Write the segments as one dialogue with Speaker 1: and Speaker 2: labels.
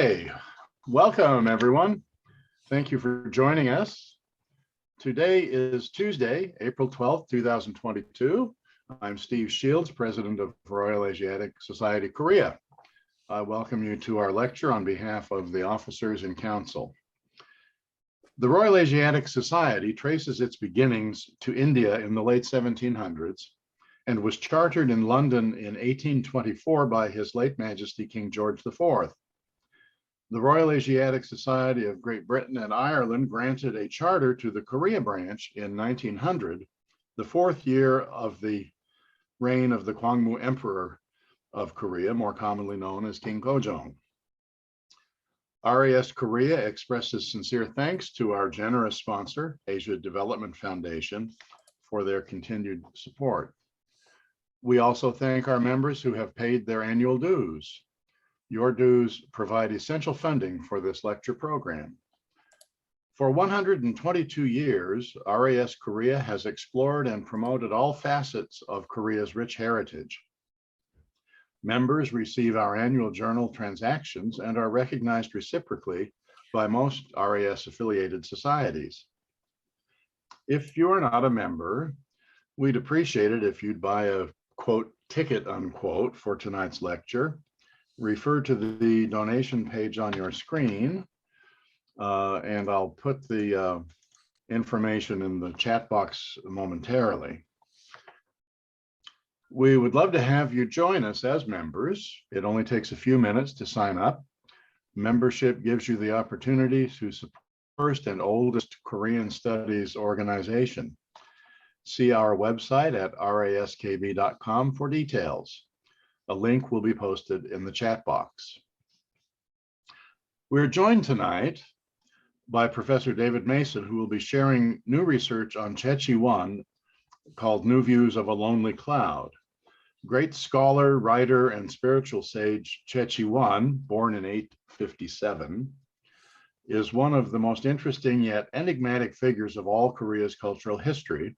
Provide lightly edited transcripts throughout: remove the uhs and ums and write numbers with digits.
Speaker 1: Hey, welcome everyone. Thank you for joining us. Today is Tuesday, April 12th, 2022. I'm Steve Shields, President of Royal Asiatic Society, Korea. I welcome you to our lecture on behalf of the officers in council. The Royal Asiatic Society traces its beginnings to India in the late 1700s and was chartered in London in 1824 by His late Majesty King George IV. The Royal Asiatic Society of Great Britain and Ireland granted a charter to the Korea branch in 1900, the fourth year of the reign of the Gwangmu Emperor of Korea, more commonly known as King Gojong. RAS Korea expresses sincere thanks to our generous sponsor, Asia Development Foundation, for their continued support. We also thank our members who have paid their annual dues. Your dues provide essential funding for this lecture program. For 122 years, RAS Korea has explored and promoted all facets of Korea's rich heritage. Members receive our annual journal transactions and are recognized reciprocally by most RAS affiliated societies. If you're not a member, we'd appreciate it if you'd buy a quote ticket unquote for tonight's lecture. Refer to the donation page on your screen, and I'll put the information in the chat box momentarily. We would love to have you join us as members. It only takes a few minutes to sign up. Membership gives you the opportunity to support the first and oldest Korean studies organization. See our website at raskb.com for details. A link will be posted in the chat box. We're joined tonight by Professor David Mason, who will be sharing new research on Choi Chi-won called New Views of a Lonely Cloud. Great scholar, writer, and spiritual sage Choi Chi-won, born in 857, is one of the most interesting yet enigmatic figures of all Korea's cultural history,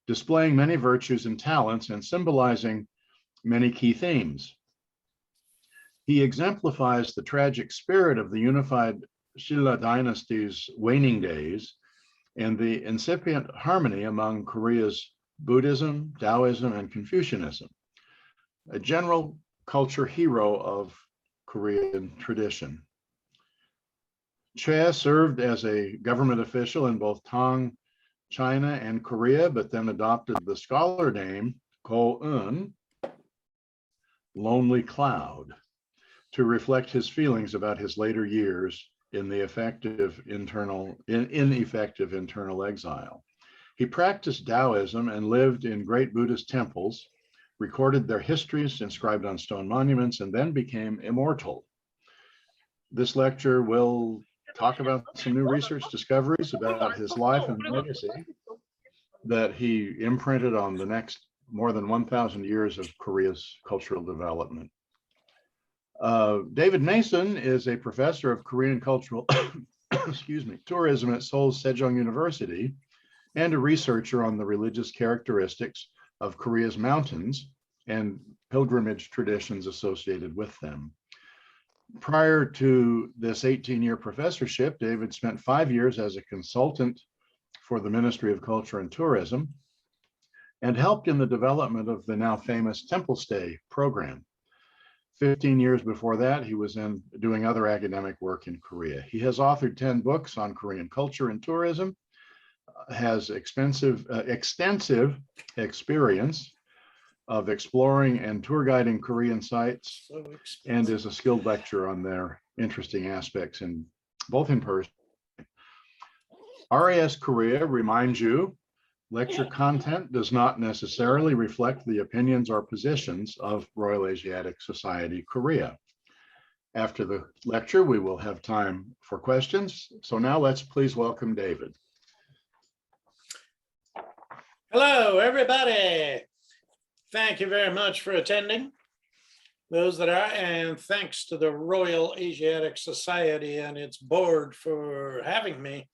Speaker 1: displaying many virtues and talents and symbolizing many key themes. He exemplifies the tragic spirit of the Unified Shilla Dynasty's waning days and the incipient harmony among Korea's Buddhism, Daoism, and Confucianism, a general culture hero of Korean tradition. Choi served as a government official in both Tang China and Korea, but then adopted the scholar name Ko-eun, Lonely Cloud, to reflect his feelings about his later years in the ineffective internal exile. He practiced Taoism and lived in great Buddhist temples, recorded their histories inscribed on stone monuments, and then became immortal. This lecture will talk about some new research discoveries about his life and legacy that he imprinted on the next more than 1,000 years of Korea's cultural development. David Mason is a professor of Korean cultural tourism at Seoul's Sejong University and a researcher on the religious characteristics of Korea's mountains and pilgrimage traditions associated with them. Prior to this 18-year professorship, David spent 5 years as a consultant for the Ministry of Culture and Tourism and helped in the development of the now famous Temple Stay program. 15 years before that, he was doing other academic work in Korea. He has authored 10 books on Korean culture and tourism, has extensive experience of exploring and tour guiding Korean sites, and is a skilled lecturer on their interesting aspects both in person. RAS Korea reminds you, lecture content does not necessarily reflect the opinions or positions of Royal Asiatic Society Korea. After the lecture, we will have time for questions. So now let's please welcome David.
Speaker 2: Hello, everybody. Thank you very much for attending. Those that are, and thanks to the Royal Asiatic Society and its board for having me,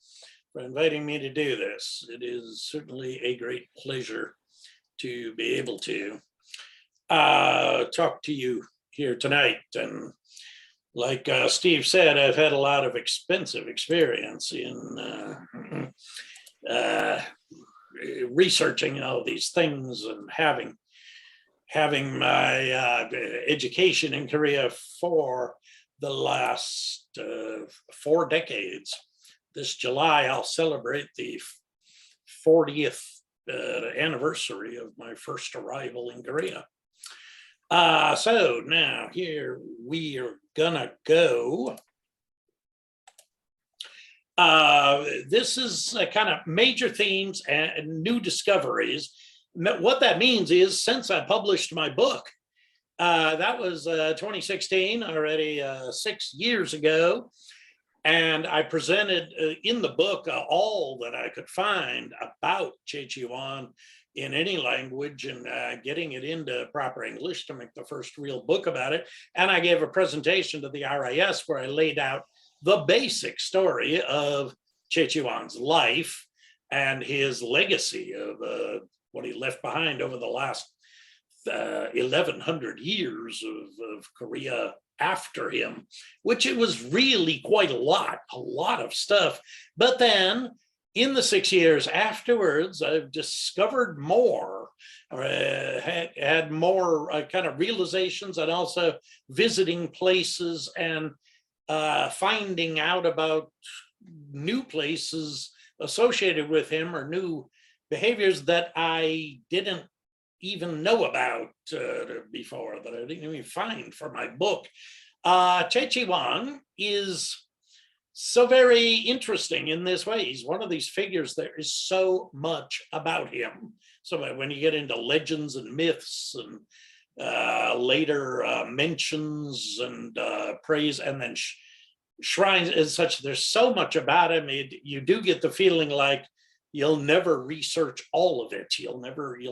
Speaker 2: for inviting me to do this. It is certainly a great pleasure to be able to talk to you here tonight. And like Steve said, I've had a lot of expensive experience in researching all these things and having my education in Korea for the last 4 decades. This July, I'll celebrate the 40th anniversary of my first arrival in Korea. So now here we are gonna go. This is a kind of major themes and new discoveries. What that means is, since I published my book, that was 2016, already 6 years ago, and I presented in the book all that I could find about Choi Chi-won in any language, and getting it into proper English to make the first real book about it. And I gave a presentation to the RIS where I laid out the basic story of Choi Chi-won's life and his legacy of what he left behind over the last 1100 years of Korea after him, which it was really quite a lot of stuff. But then in the 6 years afterwards, I've discovered more, or had more kind of realizations, and also visiting places and finding out about new places associated with him, or new behaviors that I didn't even know about before, that I didn't even find for my book. Choi Chi-won is so very interesting in this way. He's one of these figures, there is so much about him. So when you get into legends and myths and later mentions and praise, and then shrines and such, there's so much about him. You do get the feeling like you'll never research all of it. You'll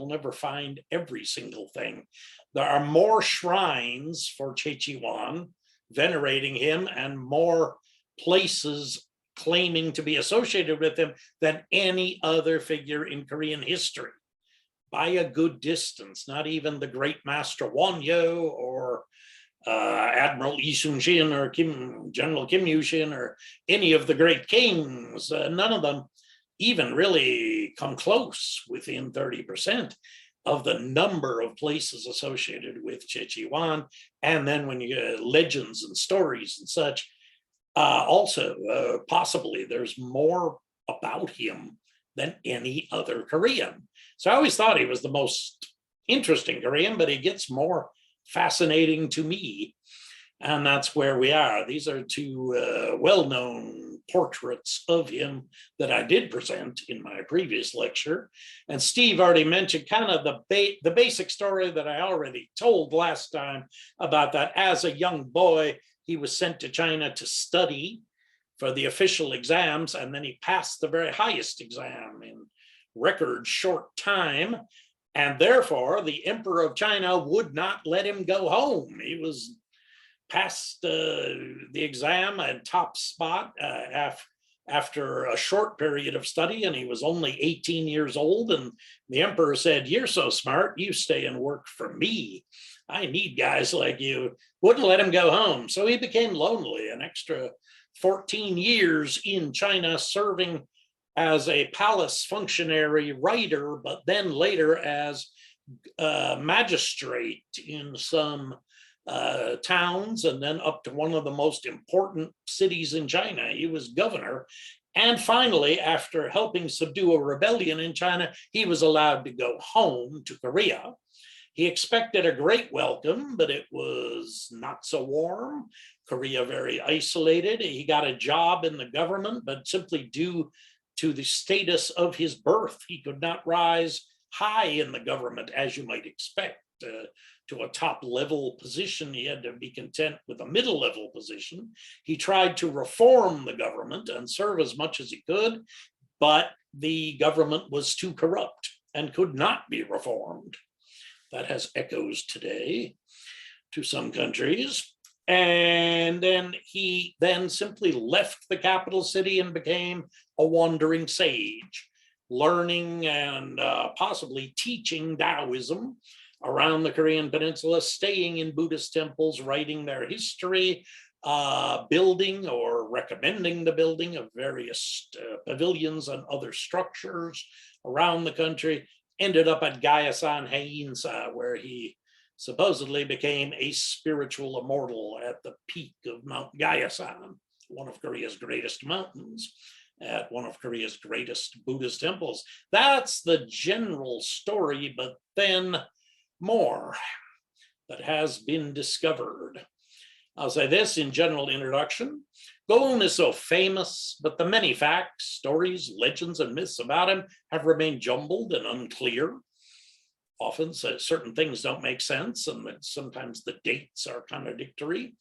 Speaker 2: never find every single thing. There are more shrines for Choi Chi-won venerating him, and more places claiming to be associated with him than any other figure in Korean history, by a good distance. Not even the great master Won-yo, or Admiral Lee Sun-shin, or General Kim Yu-shin, or any of the great kings. None of them even really come close within 30% of the number of places associated with Choi Chi-won. And then when you get legends and stories and such, also possibly there's more about him than any other Korean. So I always thought he was the most interesting Korean, but he gets more fascinating to me. And that's where we are. These are two well-known portraits of him that I did present in my previous lecture. And Steve already mentioned kind of the basic story that I already told last time, about that as a young boy, he was sent to China to study for the official exams, and then he passed the very highest exam in record short time. And therefore, the Emperor of China would not let him go home. He was passed the exam and top spot after a short period of study, and he was only 18 years old. And the emperor said, "You're so smart, you stay and work for me. I need guys like you." Wouldn't let him go home. So he became lonely, an extra 14 years in China, serving as a palace functionary writer, but then later as magistrate in some towns, and then up to one of the most important cities in China. He was governor. And finally, after helping subdue a rebellion in China, he was allowed to go home to Korea. He expected a great welcome, but it was not so warm. Korea very isolated. He got a job in the government, but simply due to the status of his birth, he could not rise high in the government, as you might expect. To a top level position, he had to be content with a middle level position. He tried to reform the government and serve as much as he could, but the government was too corrupt and could not be reformed. That has echoes today to some countries. And then he then simply left the capital city and became a wandering sage, learning and possibly teaching Daoism around the Korean peninsula, staying in Buddhist temples, writing their history, building or recommending the building of various pavilions and other structures around the country, ended up at Gyeosan Haeinsa, where he supposedly became a spiritual immortal at the peak of Mount Gyeosan, one of Korea's greatest mountains, at one of Korea's greatest Buddhist temples. That's the general story, but then more that has been discovered. I'll say this in general introduction. Go-un is so famous, but the many facts, stories, legends, and myths about him have remained jumbled and unclear. Often certain things don't make sense, and sometimes the dates are contradictory.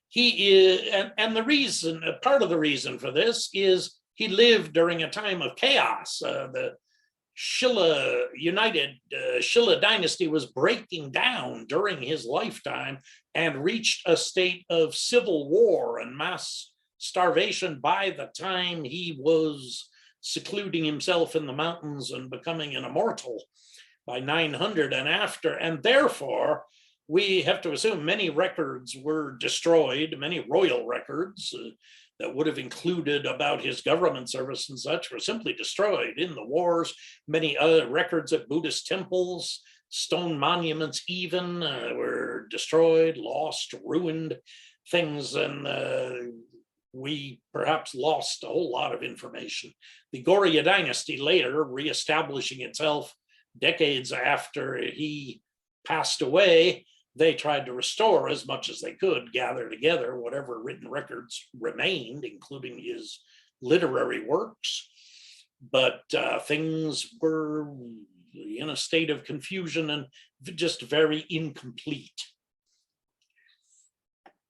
Speaker 2: He is, and the reason, part of the reason for this is he lived during a time of chaos. The United Shilla Dynasty was breaking down during his lifetime and reached a state of civil war and mass starvation by the time he was secluding himself in the mountains and becoming an immortal by 900 and after. And therefore, we have to assume many records were destroyed, many royal records that would have included about his government service and such were simply destroyed in the wars. Many other records at Buddhist temples, stone monuments even were destroyed, lost, ruined things, and we perhaps lost a whole lot of information. The Goryeo dynasty later, reestablishing itself decades after he passed away, they tried to restore as much as they could, gather together whatever written records remained, including his literary works. But things were in a state of confusion and just very incomplete.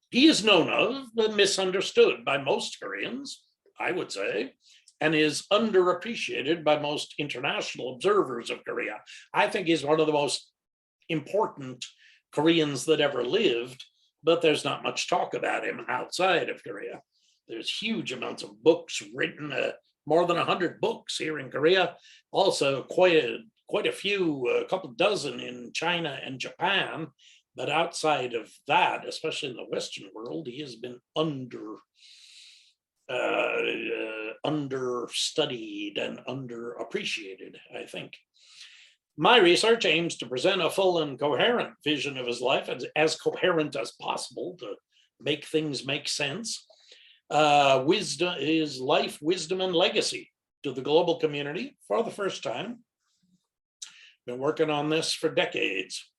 Speaker 2: He is known of, but misunderstood by most Koreans, I would say, and is underappreciated by most international observers of Korea. I think he's one of the most important Koreans that ever lived, but there's not much talk about him outside of Korea. There's huge amounts of books written, more than 100 books here in Korea. Also quite a few, a couple dozen in China and Japan. But outside of that, especially in the Western world, he has been understudied and underappreciated, I think. My research aims to present a full and coherent vision of his life, as coherent as possible to make things make sense. His life, wisdom, and legacy to the global community for the first time. Been working on this for decades.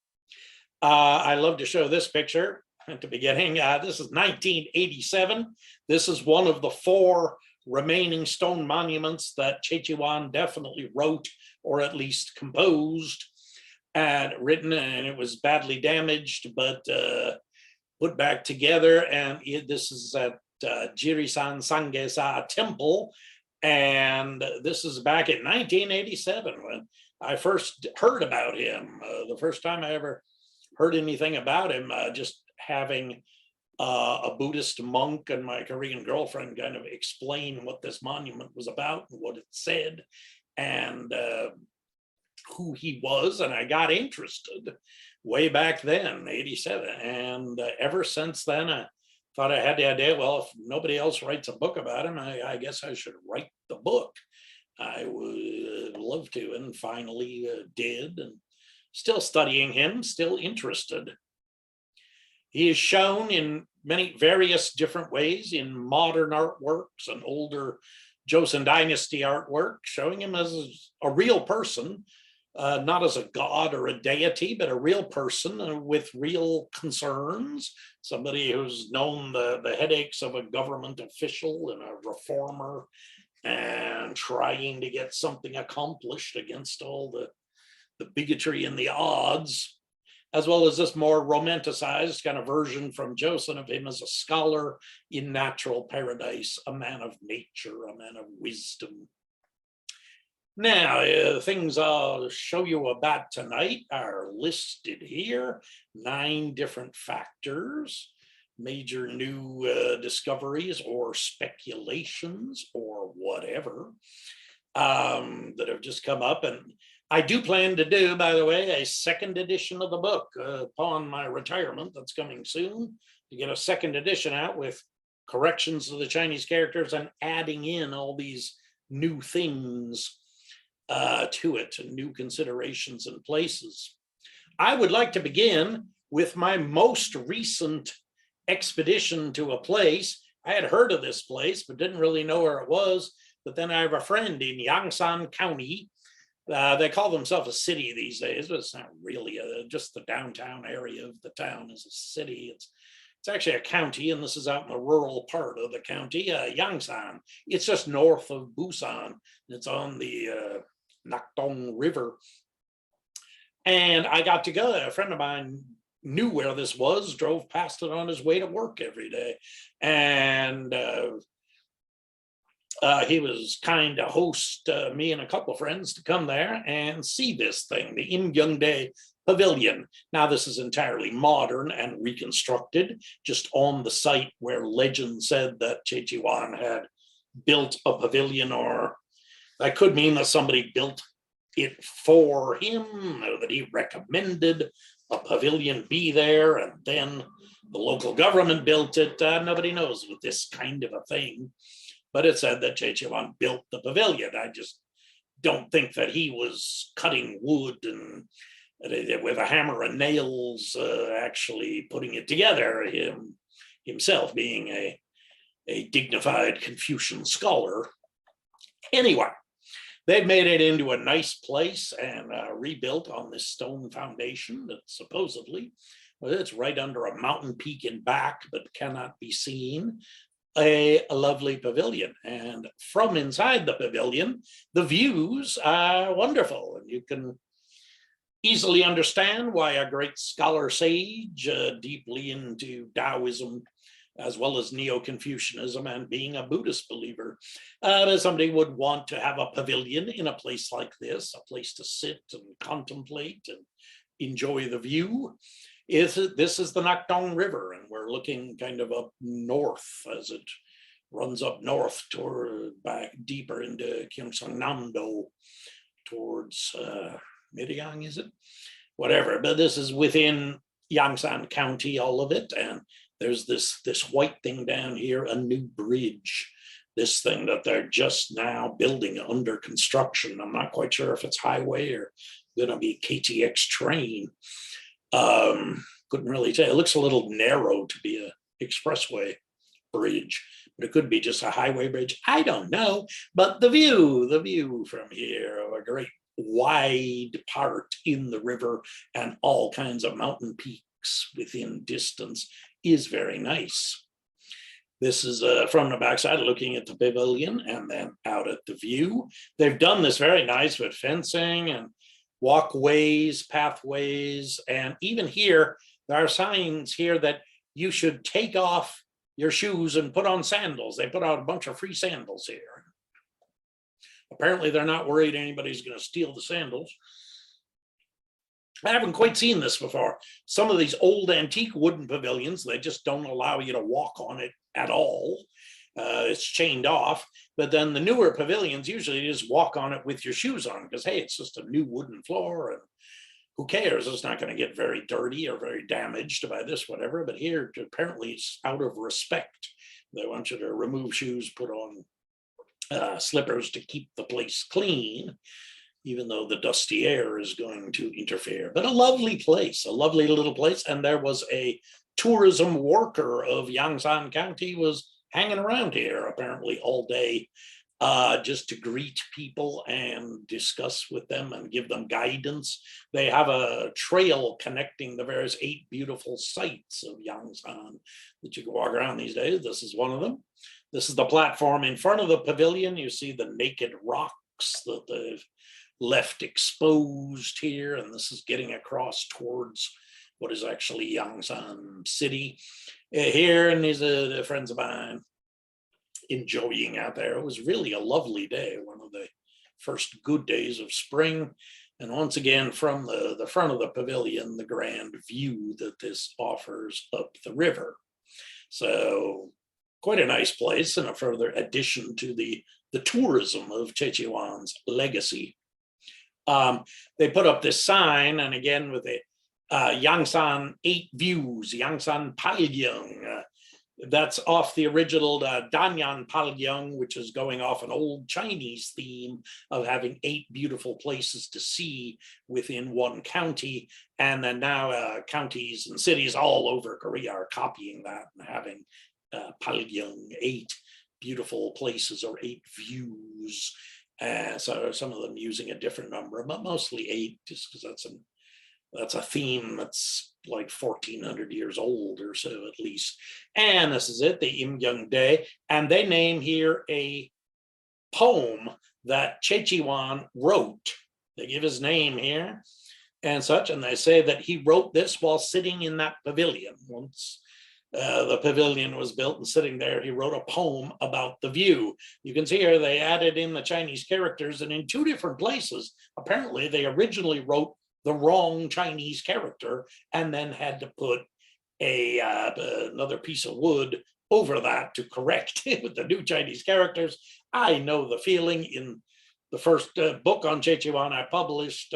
Speaker 2: I love to show this picture at the beginning. This is 1987. This is one of the 4 remaining stone monuments that Choi Chi-won definitely wrote or at least composed and written, and it was badly damaged, but put back together. And this is at Jirisan Sangesa Temple. And this is back in 1987 when I first heard about him. The first time I ever heard anything about him, just having a Buddhist monk and my Korean girlfriend kind of explain what this monument was about and what it said and who he was. And I got interested way back then, 87. And ever since then, I thought I had the idea, well, if nobody else writes a book about him, I guess I should write the book. I would love to, and finally did, and still studying him, still interested. He is shown in many various different ways in modern artworks and older Joseon Dynasty artwork, showing him as a real person, not as a god or a deity, but a real person with real concerns, somebody who's known the headaches of a government official and a reformer and trying to get something accomplished against all the bigotry and the odds, as well as this more romanticized kind of version from Joseon of him as a scholar in natural paradise, a man of nature, a man of wisdom. Now, things I'll show you about tonight are listed here, 9 different factors, major new discoveries or speculations or whatever that have just come up. And I do plan to do, by the way, a 2nd edition of the book upon my retirement that's coming soon. to get a second edition out with corrections to the Chinese characters and adding in all these new things to it, and new considerations and places. I would like to begin with my most recent expedition to a place. I had heard of this place, but didn't really know where it was. But then I have a friend in Yangsan County. They call themselves a city these days, but it's not really just the downtown area of the town is a city. It's actually a county, and this is out in the rural part of the county, Yangsan. It's just north of Busan. It's on the Nakdong River. And I got to go. A friend of mine knew where this was, drove past it on his way to work every day. And he was kind to host me and a couple of friends to come there and see this thing, the Imyeongdae Pavilion. Now, this is entirely modern and reconstructed, just on the site where legend said that Choi Chi-won had built a pavilion, or that could mean that somebody built it for him, or that he recommended a pavilion be there, and then the local government built it. Nobody knows with this kind of a thing, but it said that Choi Chi-won built the pavilion. I just don't think that he was cutting wood and with a hammer and nails, actually putting it together, himself being a dignified Confucian scholar. Anyway, they've made it into a nice place and rebuilt on this stone foundation that supposedly, well, it's right under a mountain peak in back, but cannot be seen. A lovely pavilion. And from inside the pavilion, the views are wonderful. And you can easily understand why a great scholar sage, deeply into Daoism, as well as Neo-Confucianism and being a Buddhist believer, somebody would want to have a pavilion in a place like this, a place to sit and contemplate and enjoy the view. This is the Nakdong River, and we're looking kind of up north as it runs up north toward back deeper into Gyeongsangnam-do towards Miryang, is it? Whatever, but this is within Yangsan County, all of it, and there's this white thing down here, a new bridge, this thing that they're just now building under construction. I'm not quite sure if it's highway or going to be KTX train. Couldn't really tell. It looks a little narrow to be a expressway bridge, but it could be just a highway bridge. I don't know, but the view from here of a great wide part in the river and all kinds of mountain peaks within distance is very nice. This is from the backside looking at the pavilion and then out at the view. They've done this very nice with fencing and walkways, pathways, and even here, there are signs here that you should take off your shoes and put on sandals. They put out a bunch of free sandals here. Apparently, they're not worried anybody's going to steal the sandals. I haven't quite seen this before. Some of these old antique wooden pavilions, they just don't allow you to walk on it at all. It's chained off. But then the newer pavilions, usually you just walk on it with your shoes on because, hey, it's just a new wooden floor and who cares? It's not going to get very dirty or very damaged by this, whatever. But here, apparently, it's out of respect. They want you to remove shoes, put on slippers to keep the place clean, even though the dusty air is going to interfere. But a lovely place, a lovely little place. And there was a tourism worker of Yangsan County was hanging around here apparently all day, just to greet people and discuss with them and give them guidance. They have a trail connecting the various 8 beautiful sites of Yangsan that you can walk around these days. This is one of them. This is the platform in front of the pavilion. You see the naked rocks that they've left exposed here, and this is getting across towards what is actually Yangsan City. Here, and these are the friends of mine enjoying out there. It was really a lovely day, one of the first good days of spring. And once again, from the front of the pavilion, the grand view that this offers up the river. So quite a nice place and a further addition to the tourism of Choi Chi-won's legacy. They put up this sign, and again with Yangsan 8 Views, Yangsan Palyang. That's off the original Danyan Palyang, which is going off an old Chinese theme of having 8 beautiful places to see within one county. And then now counties and cities all over Korea are copying that and having Palyang, 8 beautiful places or 8 views. So some of them using a different number, but mostly 8, just because that's a theme that's like 1400 years old or so at least. And this is it, the Imyeong Day. And they name here a poem that Choi Chi-won wrote. They give his name here and such, and they say that he wrote this while sitting in that pavilion. Once the pavilion was built and sitting there, he wrote a poem about the view. You can see here they added in the Chinese characters, and in 2 different places, apparently they originally wrote the wrong Chinese character and then had to put another piece of wood over that to correct it with the new Chinese characters. I know the feeling. In the first book on Choi Chi-won I published,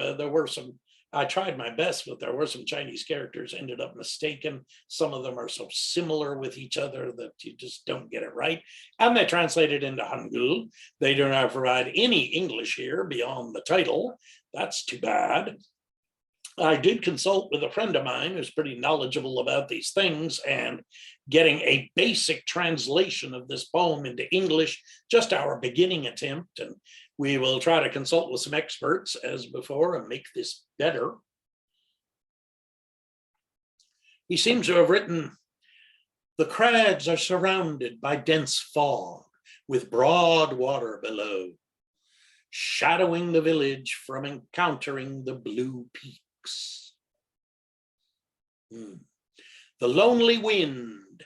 Speaker 2: I tried my best, but there were some Chinese characters ended up mistaken. Some of them are so similar with each other that you just don't get it right. And they translated into Hangul. They do not provide any English here beyond the title. That's too bad. I did consult with a friend of mine who's pretty knowledgeable about these things, and getting a basic translation of this poem into English, just our beginning attempt. And we will try to consult with some experts as before and make this better. He seems to have written, "The crags are surrounded by dense fog with broad water below, shadowing the village from encountering the blue peaks. The lonely wind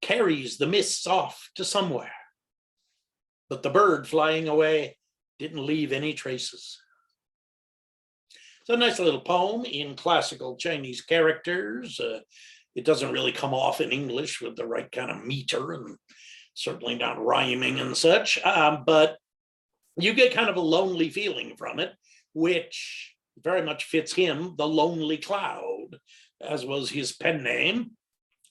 Speaker 2: carries the mists off to somewhere, but the bird flying away didn't leave any traces." It's a nice little poem in classical Chinese characters. It doesn't really come off in English with the right kind of meter, and certainly not rhyming and such, but you get kind of a lonely feeling from it, which very much fits him, the Lonely Cloud, as was his pen name,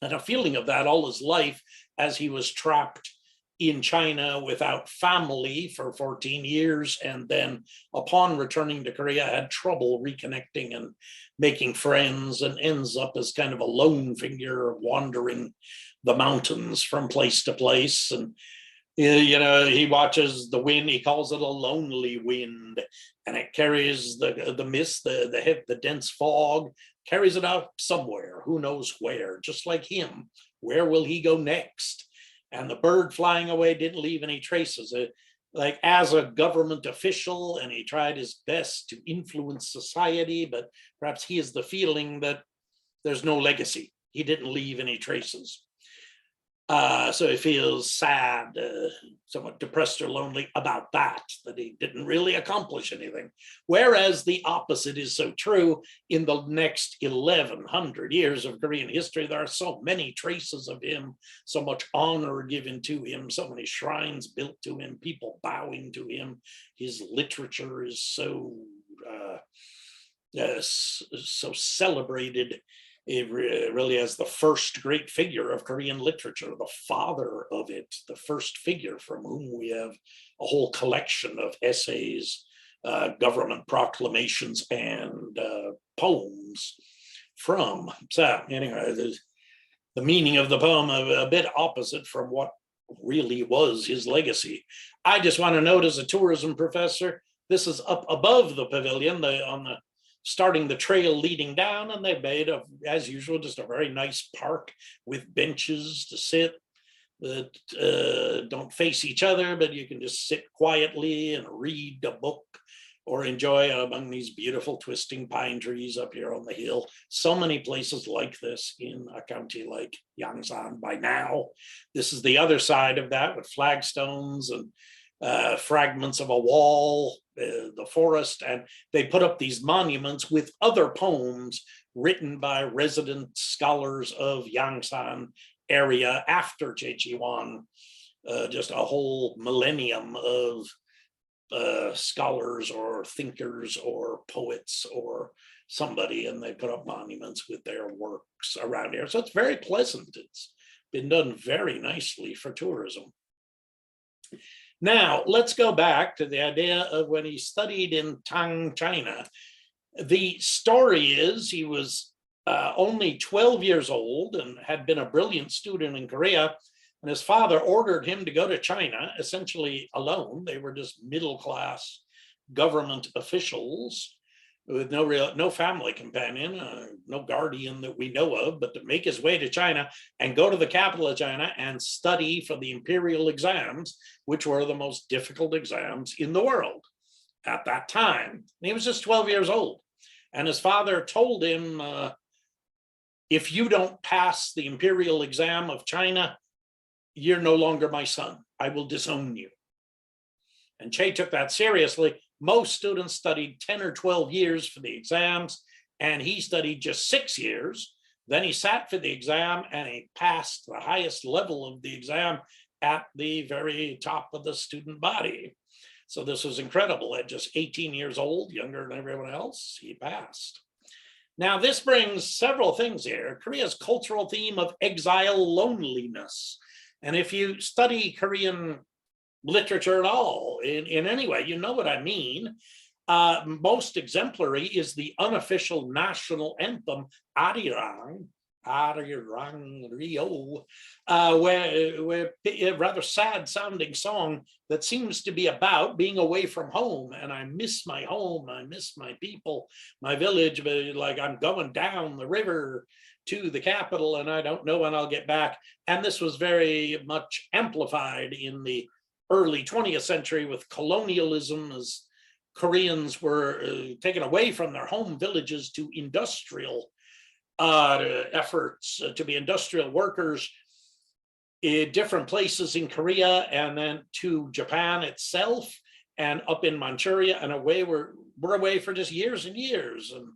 Speaker 2: and a feeling of that all his life as he was trapped in China without family for 14 years, and then upon returning to Korea had trouble reconnecting and making friends, and ends up as kind of a lone figure wandering the mountains from place to place. And he watches the wind, he calls it a lonely wind, and it carries the mist, the dense fog, carries it out somewhere, who knows where, just like him. Where will he go next? And the bird flying away didn't leave any traces. Like as a government official, and he tried his best to influence society, but perhaps he has the feeling that there's no legacy. He didn't leave any traces. So he feels sad, somewhat depressed or lonely about that he didn't really accomplish anything. Whereas the opposite is so true. In the next 1100 years of Korean history, there are so many traces of him, so much honor given to him, so many shrines built to him, people bowing to him. His literature is so celebrated. It really is the first great figure of Korean literature, the father of it, the first figure from whom we have a whole collection of essays, government proclamations, and poems from. So anyway, the meaning of the poem a bit opposite from what really was his legacy. I just want to note, as a tourism professor, this is up above the pavilion, starting the trail leading down, and they made, as usual, just a very nice park with benches to sit that don't face each other, but you can just sit quietly and read a book or enjoy among these beautiful twisting pine trees up here on the hill. So many places like this in a county like Yangsan by now. This is the other side of that, with flagstones and fragments of a wall, the forest, and they put up these monuments with other poems written by resident scholars of Yangsan area after Choi Chi-won, just a whole millennium of scholars or thinkers or poets or somebody, and they put up monuments with their works around here. So it's very pleasant. It's been done very nicely for tourism. Now, let's go back to the idea of when he studied in Tang China. The story is he was only 12 years old and had been a brilliant student in Korea. And his father ordered him to go to China, essentially alone. They were just middle-class government officials with no family companion, no guardian that we know of, but to make his way to China and go to the capital of China and study for the imperial exams, which were the most difficult exams in the world at that time. And he was just 12 years old. And his father told him, if you don't pass the imperial exam of China, you're no longer my son. I will disown you. And Che took that seriously. Most students studied 10 or 12 years for the exams, and he studied just 6 years. Then he sat for the exam and he passed the highest level of the exam at the very top of the student body. So this was incredible. At just 18 years old, younger than everyone else, he passed. Now, this brings several things here. Korea's cultural theme of exile loneliness. And if you study Korean literature at all, in any way, you know what I mean. Most exemplary is the unofficial national anthem, Arirang Rio, where a rather sad sounding song that seems to be about being away from home. And I miss my home, I miss my people, my village, but like I'm going down the river to the capital and I don't know when I'll get back. And this was very much amplified in the early 20th century with colonialism, as Koreans were taken away from their home villages to industrial efforts, to be industrial workers in different places in Korea, and then to Japan itself and up in Manchuria, and we're away for just years and years, and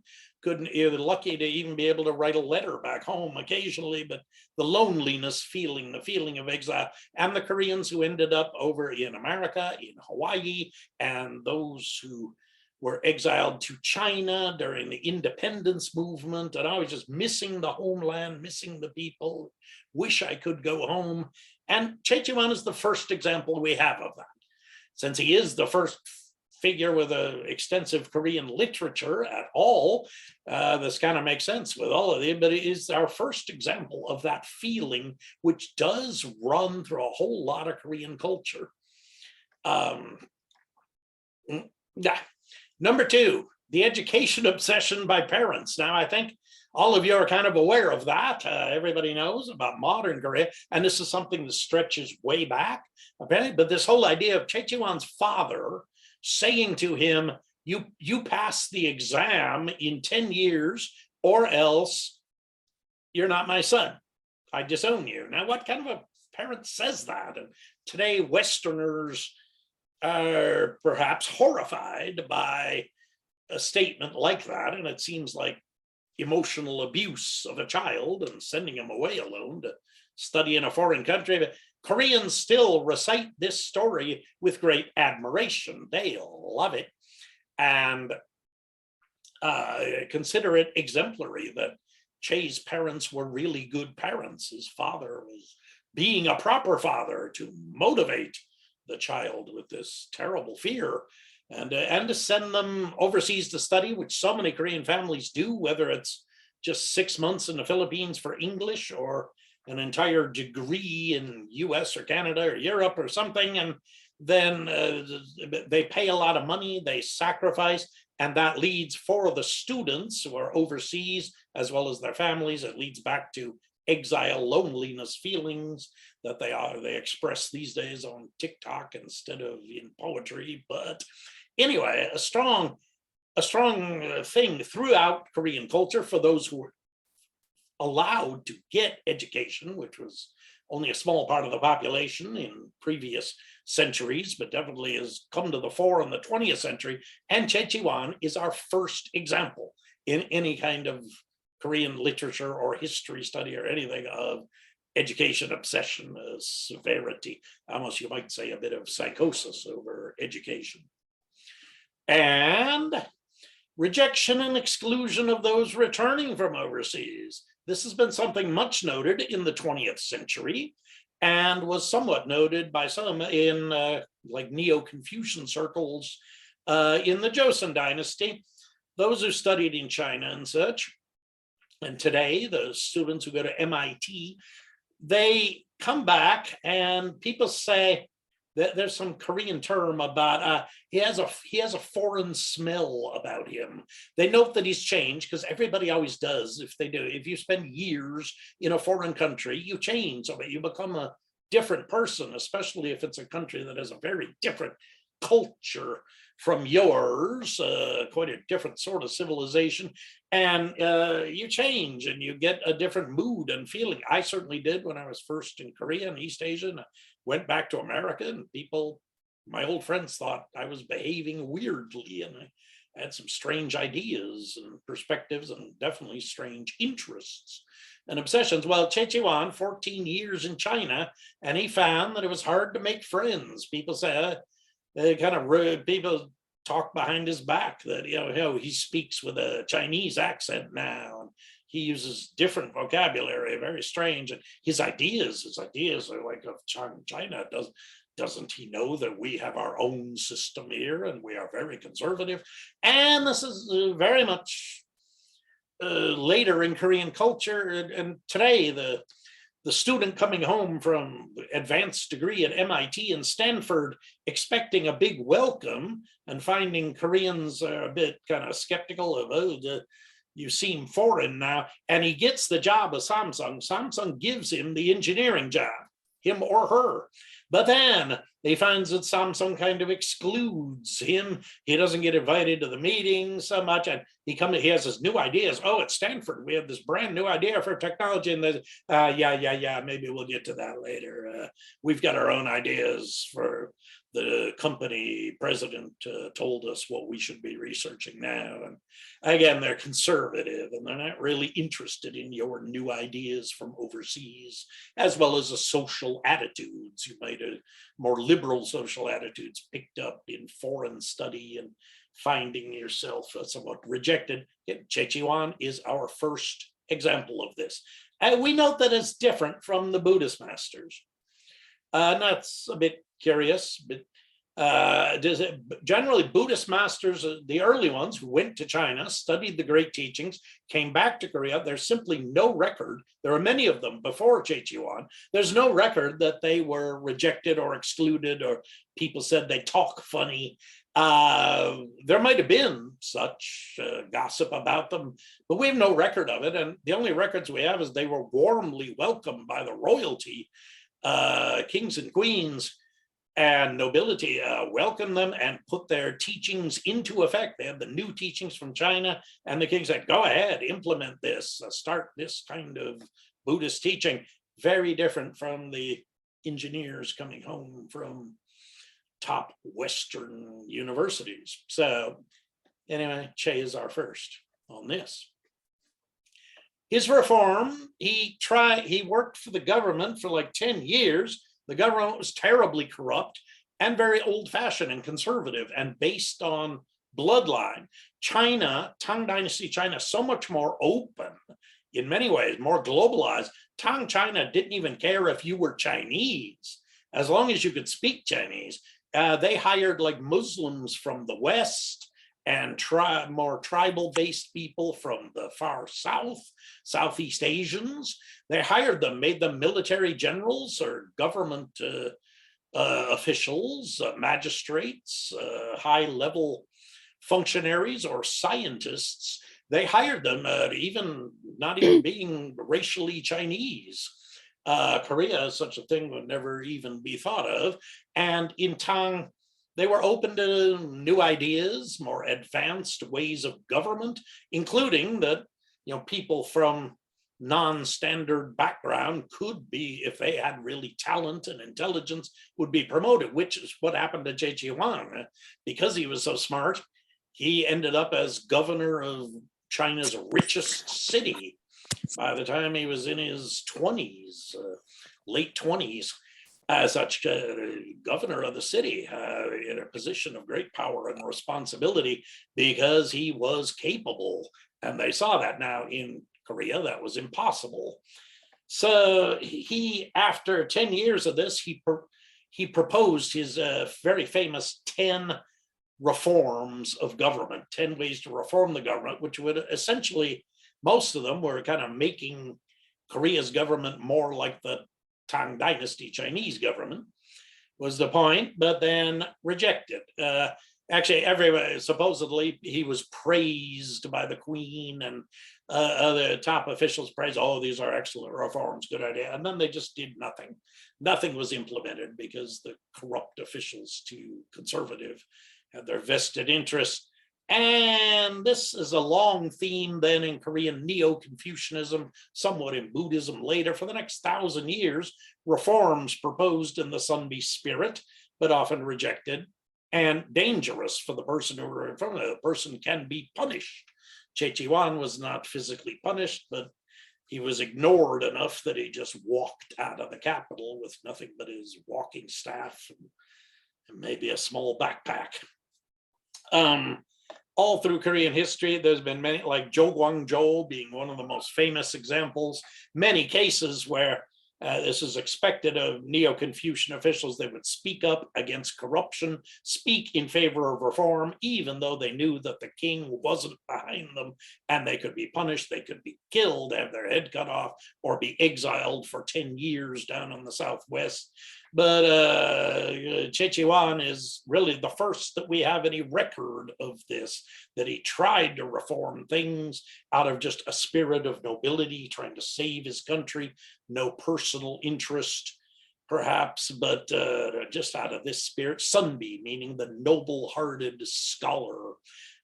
Speaker 2: you're lucky to even be able to write a letter back home occasionally. But the loneliness feeling, the feeling of exile, and the Koreans who ended up over in America, in Hawaii, and those who were exiled to China during the independence movement, and I was just missing the homeland, missing the people, wish I could go home. And Choi Chi-won is the first example we have of that. Since he is the first figure with an extensive Korean literature at all, this kind of makes sense with all of them, but it is our first example of that feeling, which does run through a whole lot of Korean culture. Yeah. Number two, the education obsession by parents. Now, I think all of you are kind of aware of that. Everybody knows about modern Korea, and this is something that stretches way back, okay? But this whole idea of Choi Chi-won's father saying to him, you pass the exam in 10 years or else you're not my son. I disown you. Now, what kind of a parent says that? And today, Westerners are perhaps horrified by a statement like that. And it seems like emotional abuse of a child and sending him away alone to study in a foreign country. But Koreans still recite this story with great admiration. They love it and consider it exemplary that Che's parents were really good parents. His father was being a proper father to motivate the child with this terrible fear and to send them overseas to study, which so many Korean families do, whether it's just 6 months in the Philippines for English or an entire degree in US or Canada or Europe or something. And then they pay a lot of money, they sacrifice, and that leads for the students who are overseas, as well as their families, it leads back to exile loneliness feelings that they express these days on TikTok instead of in poetry. But anyway, a strong thing throughout Korean culture for those who were allowed to get education, which was only a small part of the population in previous centuries, but definitely has come to the fore in the 20th century. And Choi Chi-won is our first example in any kind of Korean literature or history study or anything of education obsession, severity, almost you might say a bit of psychosis over education. and rejection and exclusion of those returning from overseas. This has been something much noted in the 20th century and was somewhat noted by some in like Neo-Confucian circles in the Joseon Dynasty, those who studied in China and such. And today, the students who go to MIT, they come back and people say that there's some Korean term about he has a foreign smell about him. They note that he's changed because everybody always does. If you spend years in a foreign country, you change, so you become a different person, especially if it's a country that has a very different culture from yours, quite a different sort of civilization, and you change and you get a different mood and feeling. I certainly did when I was first in Korea and East Asia, and I went back to America, and people, my old friends, thought I was behaving weirdly, and I had some strange ideas and perspectives and definitely strange interests and obsessions. Well, Choi Chi-won, 14 years in China, and he found that it was hard to make friends. People say, people talk behind his back that he speaks with a Chinese accent now, and he uses different vocabulary, very strange. And his ideas are like of China. Doesn't he know that we have our own system here and we are very conservative? And this is very much later in Korean culture. And today, the student coming home from advanced degree at MIT and Stanford expecting a big welcome and finding Koreans are a bit kind of skeptical of, you seem foreign now. And he gets the job of Samsung. Samsung gives him the engineering job, him or her. But then he finds that Samsung kind of excludes him. He doesn't get invited to the meetings so much. And he has his new ideas. Oh, at Stanford, we have this brand new idea for technology. And maybe we'll get to that later. We've got our own ideas for the company president told us what we should be researching now. And again, they're conservative and they're not really interested in your new ideas from overseas, as well as the social attitudes. You might have more liberal social attitudes picked up in foreign study and finding yourself somewhat rejected. Choi Chi-won is our first example of this. And we note that it's different from the Buddhist masters. And that's a bit curious, but generally Buddhist masters, the early ones who went to China, studied the great teachings, came back to Korea. There's simply no record. There are many of them before Choi Chi-won. There's no record that they were rejected or excluded, or people said they talk funny. There might have been such gossip about them, but we have no record of it. And the only records we have is they were warmly welcomed by the royalty. Kings and queens and nobility welcomed them and put their teachings into effect. They had the new teachings from China, and the king said, go ahead, implement this, start this kind of Buddhist teaching. Very different from the engineers coming home from top Western universities. So anyway, Che is our first on this. His reform, he worked for the government for like 10 years. The government was terribly corrupt and very old-fashioned and conservative and based on bloodline. China, Tang Dynasty China, so much more open in many ways, more globalized. Tang China didn't even care if you were Chinese, as long as you could speak Chinese. They hired like Muslims from the West and more tribal-based people from the far south, Southeast Asians. They hired them, made them military generals or government officials, magistrates, high-level functionaries or scientists. They hired them, not even being racially Chinese. Korea, such a thing would never even be thought of. And in Tang, they were open to new ideas, more advanced ways of government, including that people from non-standard background could be, if they had really talent and intelligence, would be promoted, which is what happened to Choi Chi-won. Because he was so smart, he ended up as governor of China's richest city by the time he was in his 20s, late 20s. such governor of the city in a position of great power and responsibility because he was capable. And they saw that. Now in Korea, that was impossible. So he, after 10 years of this, he proposed his very famous 10 reforms of government, 10 ways to reform the government, which would essentially, most of them were kind of making Korea's government more like the Tang Dynasty Chinese government, was the point, but then rejected. Actually, everybody, supposedly he was praised by the Queen and other top officials praised, oh, these are excellent reforms, good idea. And then they just did nothing. Nothing was implemented because the corrupt officials, too conservative, had their vested interest. And this is a long theme then in Korean Neo-Confucianism, somewhat in Buddhism later. For the next 1,000 years, reforms proposed in the Sunbi spirit, but often rejected and dangerous for the person who were in front of it. The person can be punished. Choi Chi-won was not physically punished, but he was ignored enough that he just walked out of the capital with nothing but his walking staff and maybe a small backpack. All through Korean history, there's been many, like Jo being one of the most famous examples, many cases where this is expected of Neo-Confucian officials. They would speak up against corruption, speak in favor of reform, even though they knew that the king wasn't behind them and they could be punished, they could be killed, have their head cut off, or be exiled for 10 years down in the Southwest. But Choi Chi-won is really the first that we have any record of this, that he tried to reform things out of just a spirit of nobility, trying to save his country, no personal interest, perhaps, but just out of this spirit. Sunbi, meaning the noble-hearted scholar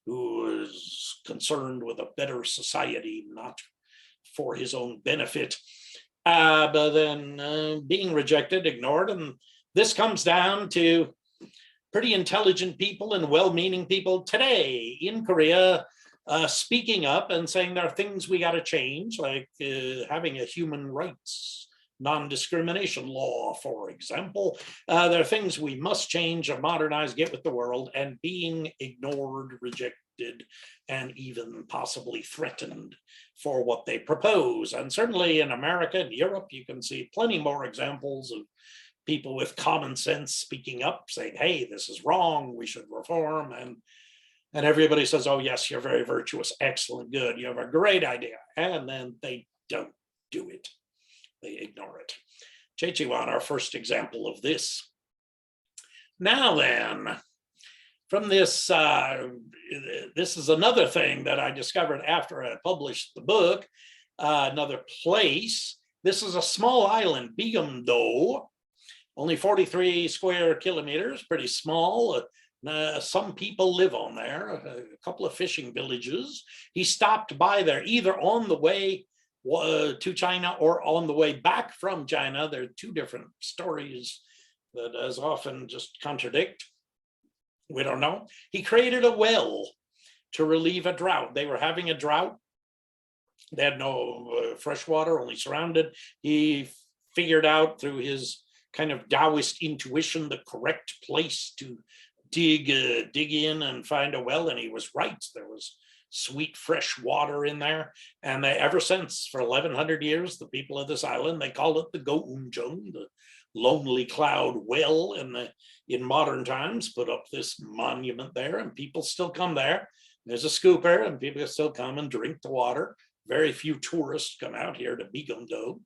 Speaker 2: who is concerned with a better society, not for his own benefit. But then being rejected, ignored, and this comes down to pretty intelligent people and well-meaning people today in Korea speaking up and saying there are things we got to change, like having a human rights non-discrimination law, for example. There are things we must change or modernize, get with the world, and being ignored, rejected, and even possibly threatened for what they propose. And certainly in America and Europe, you can see plenty more examples of people with common sense speaking up, saying, hey, this is wrong, we should reform. And everybody says, oh, yes, you're very virtuous, excellent, good, you have a great idea. And then they don't do it. They ignore it. Choi Chi-won, our first example of this. Now then, from this, this is another thing that I discovered after I published the book, another place. This is a small island, Bingsan-do, only 43 square kilometers, pretty small. Some people live on there, a couple of fishing villages. He stopped by there either on the way to China or on the way back from China. There are two different stories that as often just contradict. We don't know. He created a well to relieve a drought. They were having a drought. They had no fresh water, only surrounded. He figured out through his kind of Taoist intuition the correct place to dig in and find a well, and he was right. There was sweet fresh water in there, and they, ever since, for 1,100 years, the people of this island, they called it the Goeunjung, the lonely cloud well, and in modern times put up this monument there, and people still come there. There's a scooper, and people still come and drink the water. Very few tourists come out here to Bingsan-do.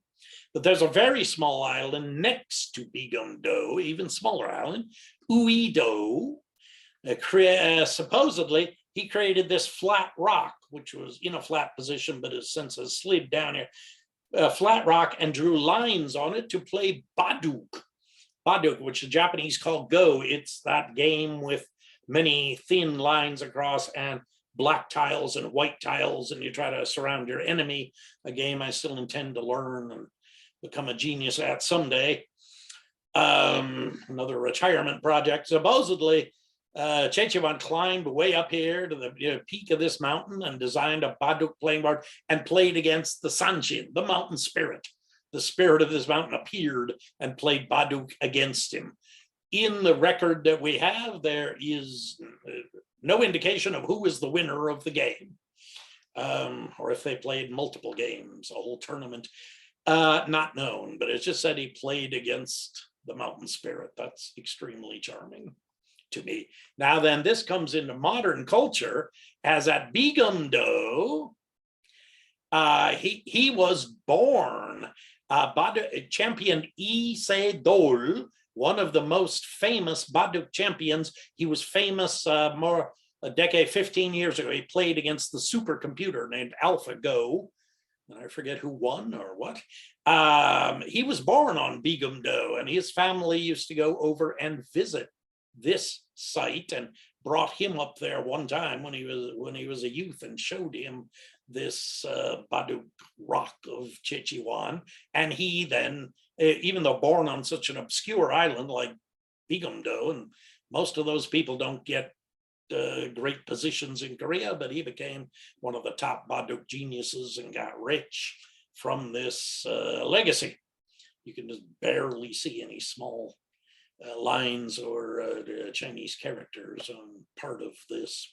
Speaker 2: But there's a very small island next to Bingsan-do, even smaller island, Uiseong-gun. Supposedly, he created this flat rock, which was in a flat position, but has since slid down here. A flat rock, and drew lines on it to play Baduk. Baduk, which the Japanese call Go. It's that game with many thin lines across and black tiles and white tiles, and you try to surround your enemy, a game I still intend to learn and become a genius at someday. Another retirement project. Supposedly, Choi Chi-won climbed way up here to the peak of this mountain and designed a Baduk playing board and played against the Sanshin, the mountain spirit, the spirit of this mountain appeared and played Baduk against him. In the record that we have, there is no indication of who was the winner of the game, or if they played multiple games, a whole tournament, not known, but it's just said he played against the mountain spirit. That's extremely charming to me. Now then, this comes into modern culture as at Bingsan Gyegok, he was born, champion Lee Se-dol, one of the most famous Baduk champions. He was famous more a decade, 15 years ago. He played against the supercomputer named AlphaGo, and I forget who won or what. He was born on Bingsan Gyegok, and his family used to go over and visit this site and brought him up there one time when he was a youth and showed him this Baduk rock of Choi Chi-won. And he then, even though born on such an obscure island like Bingsan Gyegok, and most of those people don't get great positions in Korea, but he became one of the top Baduk geniuses and got rich from this legacy. You can just barely see any small lines or Chinese characters on part of this.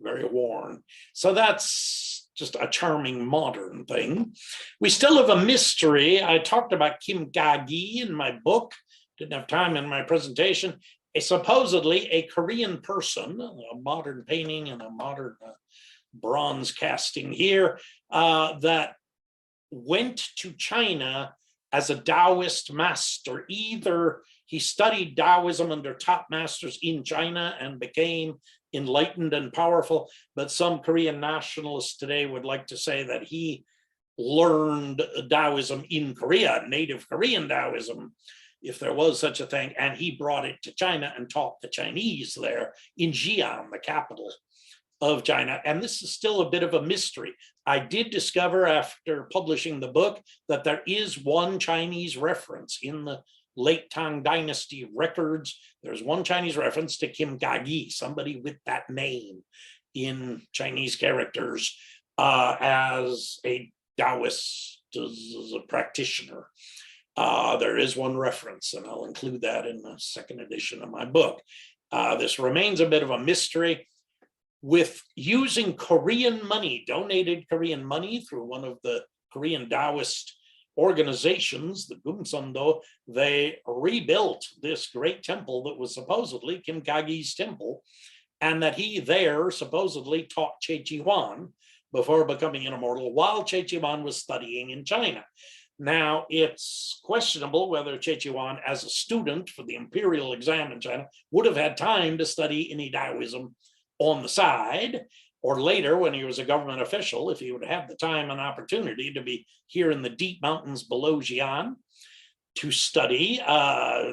Speaker 2: Very worn. So that's just a charming modern thing. We still have a mystery. I talked about Kim Ga-gi in my book. Didn't have time in my presentation. Supposedly a Korean person, a modern painting and a modern bronze casting here, that went to China as a Taoist master. Either he studied Taoism under top masters in China and became enlightened and powerful, but some Korean nationalists today would like to say that he learned Taoism in Korea, native Korean Taoism, if there was such a thing, and he brought it to China and taught the Chinese there in Xi'an, the capital of China. And this is still a bit of a mystery. I did discover after publishing the book that there is one Chinese reference in the late Tang Dynasty records. There's one Chinese reference to Kim Ga-gi, somebody with that name in Chinese characters, as a Taoist, as a practitioner. There is one reference, and I'll include that in the second edition of my book. This remains a bit of a mystery. With using Korean money, donated Korean money through one of the Korean Taoist organizations, the Gumsundo, they rebuilt this great temple that was supposedly Kim Ga-gi's temple, and that he there supposedly taught Choi Chi-won before becoming an immortal while Choi Chi-won was studying in China. Now, it's questionable whether Choi Chi-won, as a student for the Imperial exam in China, would have had time to study any Taoism on the side, or later when he was a government official, if he would have the time and opportunity to be here in the deep mountains below Xi'an to study.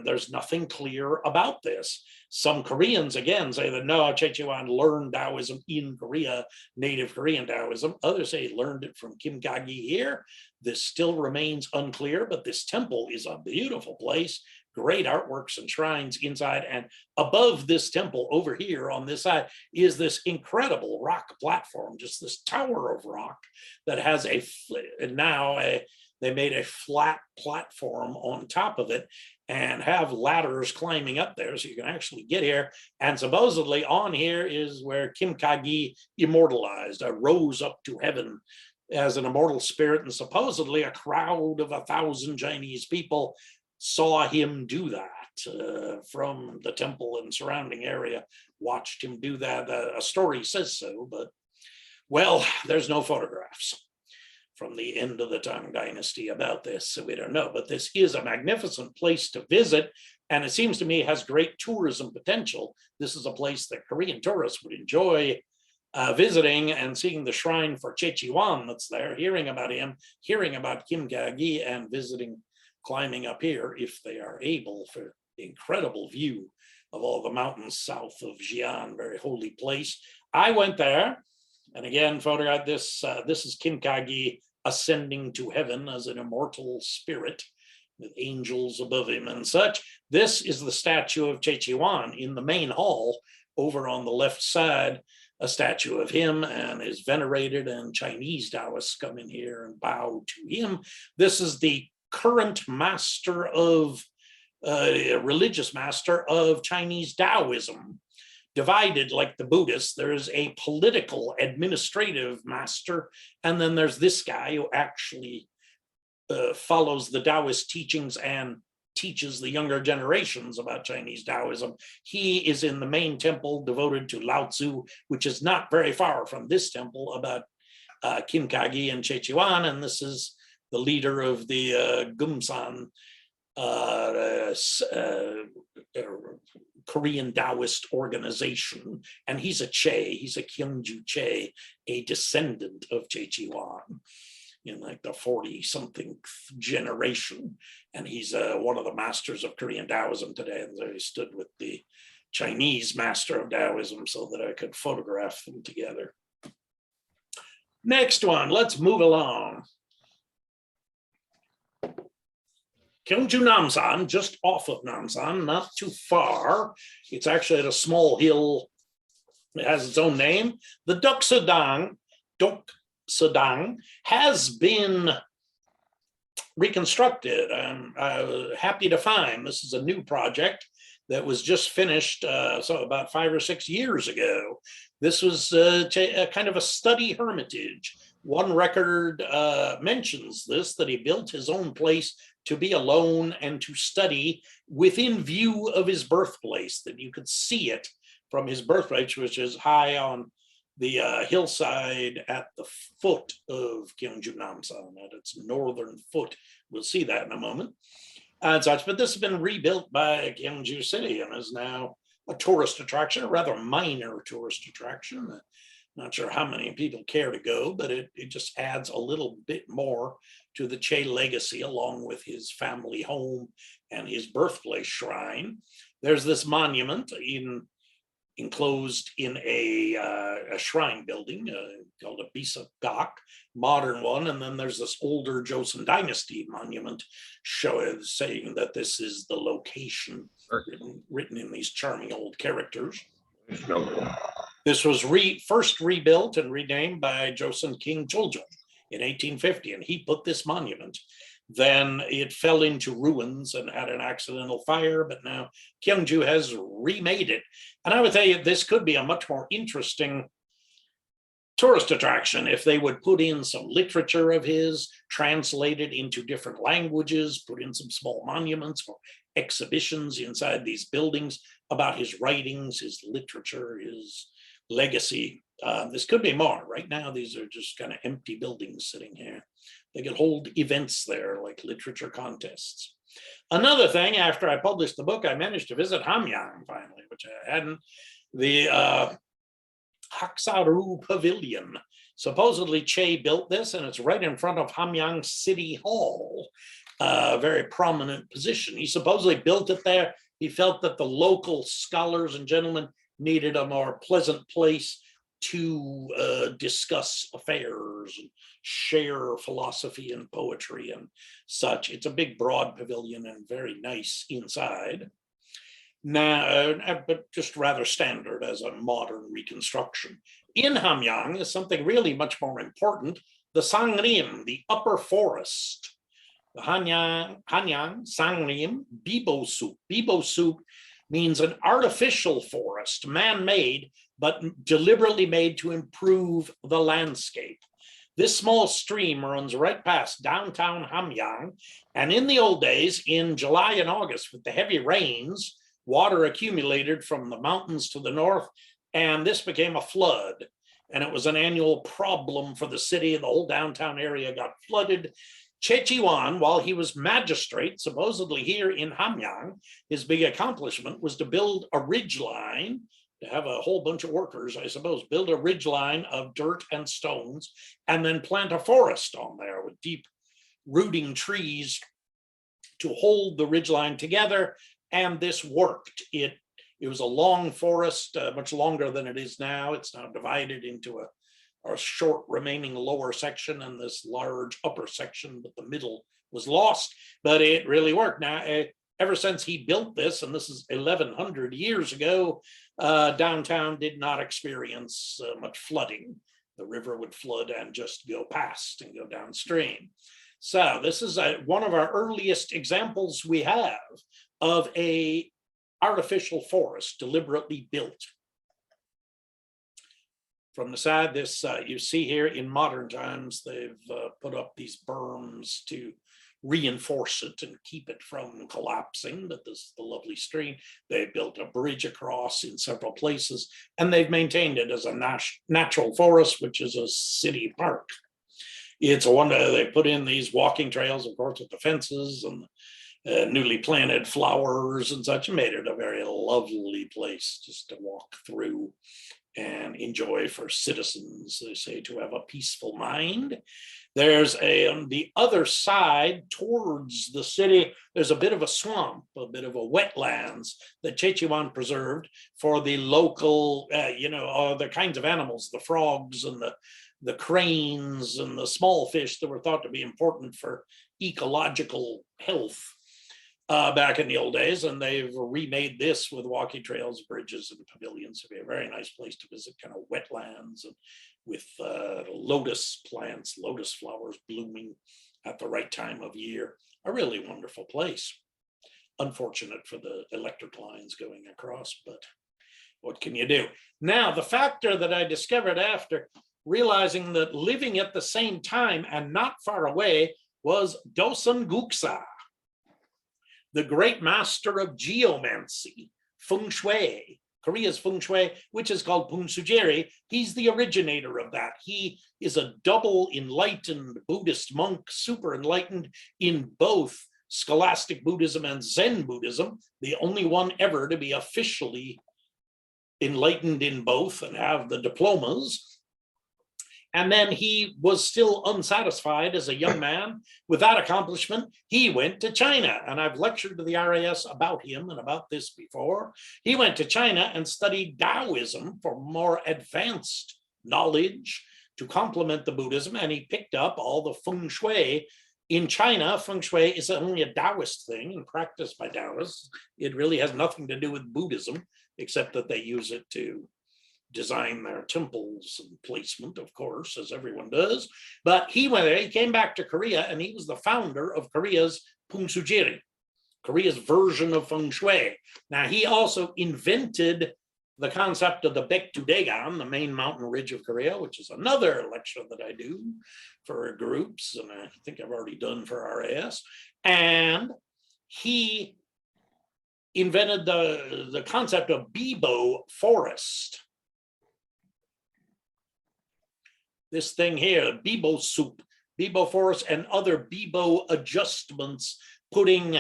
Speaker 2: There's nothing clear about this. Some Koreans, again, say that no, Choi Chi-won learned Taoism in Korea, native Korean Taoism. Others say he learned it from Kim Ga-gi here. This still remains unclear, but this temple is a beautiful place, great artworks and shrines inside. And above this temple, over here on this side, is this incredible rock platform, just this tower of rock that has they made a flat platform on top of it and have ladders climbing up there so you can actually get here. And supposedly on here is where Kim Ga-gi immortalized, rose up to heaven as an immortal spirit. And supposedly a crowd of 1,000 Chinese people saw him do that from the temple and surrounding area, watched him do that. A story says so, but well, there's no photographs from the end of the Tang Dynasty about this, so we don't know. But this is a magnificent place to visit, and it seems to me has great tourism potential. This is a place that Korean tourists would enjoy visiting and seeing the shrine for Choi Chi-won that's there, hearing about him, hearing about Kim Ga-gi, and visiting, climbing up here if they are able, for the incredible view of all the mountains south of Xi'an, very holy place. I went there, and again, photographed this. This is Kim Ga-gi ascending to heaven as an immortal spirit with angels above him and such. This is the statue of Choi Chi-won in the main hall over on the left side. a statue of him and is venerated, and Chinese Taoists come in here and bow to him. This is the current master of, religious master of Chinese Taoism. Divided like the Buddhists, there's a political administrative master, and then there's this guy who actually follows the Taoist teachings and teaches the younger generations about Chinese Taoism. He is in the main temple devoted to Lao Tzu, which is not very far from this temple about Kinkagi and Choi Chi-won, and this is the leader of the Bingsan Korean Taoist organization, and he's a Che, he's a Kyungju Che, a descendant of Choi Chi-won in like the 40-something generation, and he's one of the masters of Korean Taoism today. And so he stood with the Chinese master of Taoism so that I could photograph them together. Next one, let's move along. Gyeongju Namsan, just off of Namsan, not too far. It's actually at a small hill. It has its own name. The Doksadang has been reconstructed. I'm happy to find this is a new project that was just finished, so about 5 or 6 years ago. This was a kind of a study hermitage. One record mentions this, that he built his own place to be alone and to study within view of his birthplace, that you could see it from his birthplace, which is high on the hillside at the foot of Gyeongju Namsan, at its northern foot. We'll see that in a moment and such, but this has been rebuilt by Gyeongju City and is now a tourist attraction, a rather minor tourist attraction. Not sure how many people care to go, but it just adds a little bit more to the Che legacy, along with his family home and his birthplace shrine. There's this monument enclosed in a shrine building called a Bingsan Gyegok, modern one, and then there's this older Joseon Dynasty monument saying that this is the location, written in these charming old characters. This was first rebuilt and renamed by Joseon King Cheoljong in 1850, and he put this monument. Then it fell into ruins and had an accidental fire, but now Gyeongju has remade it. And I would say this could be a much more interesting tourist attraction if they would put in some literature of his, translated into different languages, put in some small monuments or exhibitions inside these buildings about his writings, his literature, his legacy. This could be more. Right now, these are just kind of empty buildings sitting here. They could hold events there, like literature contests. Another thing, after I published the book, I managed to visit Hamyang finally, which I hadn't. The Haksaru Pavilion. Supposedly Che built this, and it's right in front of Hamyang City Hall, a very prominent position. He supposedly built it there. He felt that the local scholars and gentlemen needed a more pleasant place to discuss affairs and share philosophy and poetry and such. It's a big, broad pavilion and very nice inside. Now, but just rather standard as a modern reconstruction. In Hamyang is something really much more important, the Sanglim, the upper forest. The Hanyang, Sanglim, Bibo soup. Bibo soup means an artificial forest, man-made, but deliberately made to improve the landscape. This small stream runs right past downtown Hamyang, and in the old days, in July and August, with the heavy rains, water accumulated from the mountains to the north, and this became a flood. And it was an annual problem for the city. The whole downtown area got flooded. Choi Chi-won, while he was magistrate, supposedly here in Hamyang, his big accomplishment was to build a ridgeline, to have a whole bunch of workers, I suppose, build a ridgeline of dirt and stones, and then plant a forest on there with deep rooting trees to hold the ridgeline together. And this worked. It was a long forest, much longer than it is now. It's now divided into a short remaining lower section and this large upper section, but the middle was lost, but it really worked. Now, ever since he built this, and this is 1100 years ago, downtown did not experience much flooding. The river would flood and just go past and go downstream. So this is one of our earliest examples we have of a artificial forest deliberately built. From the side, this you see here in modern times, they've put up these berms to reinforce it and keep it from collapsing, but this is the lovely stream. They built a bridge across in several places, and they've maintained it as a natural forest, which is a city park. It's a wonder. They put in these walking trails, of course, with the fences and newly planted flowers and such, and made it a very lovely place just to walk through and enjoy for citizens, they say, to have a peaceful mind. There's on the other side towards the city, there's a bit of a swamp, a bit of a wetlands that Choi Chi-won preserved for the local, the kinds of animals, the frogs and the cranes and the small fish that were thought to be important for ecological health back in the old days. And they've remade this with walking trails, bridges, and pavilions to be a very nice place to visit, kind of wetlands and with lotus plants, lotus flowers blooming at the right time of year. A really wonderful place. Unfortunate for the electric lines going across, but what can you do? Now, the factor that I discovered after realizing that living at the same time and not far away was Doseon-guksa, the great master of geomancy, feng shui, Korea's feng shui, which is called Punsujeri. He's the originator of that. He is a double enlightened Buddhist monk, super enlightened in both scholastic Buddhism and Zen Buddhism, the only one ever to be officially enlightened in both and have the diplomas. And then he was still unsatisfied as a young man with that accomplishment. He went to China, and I've lectured to the RAS about him and about this before. He went to China and studied Daoism for more advanced knowledge to complement the Buddhism, and he picked up all the feng shui. In China, feng shui is only a Taoist thing and practiced by Taoists. It really has nothing to do with Buddhism, except that they use it to design their temples and placement, of course, as everyone does. But he went there, he came back to Korea, and he was the founder of Korea's Punsujeri, Korea's version of feng shui. Now, he also invented the concept of the Baekdu-daegan, the main mountain ridge of Korea, which is another lecture that I do for groups, and I think I've already done for RAS. And he invented the concept of Bibo forest. This thing here, Bibo soup, Bibo forest, and other Bibo adjustments, putting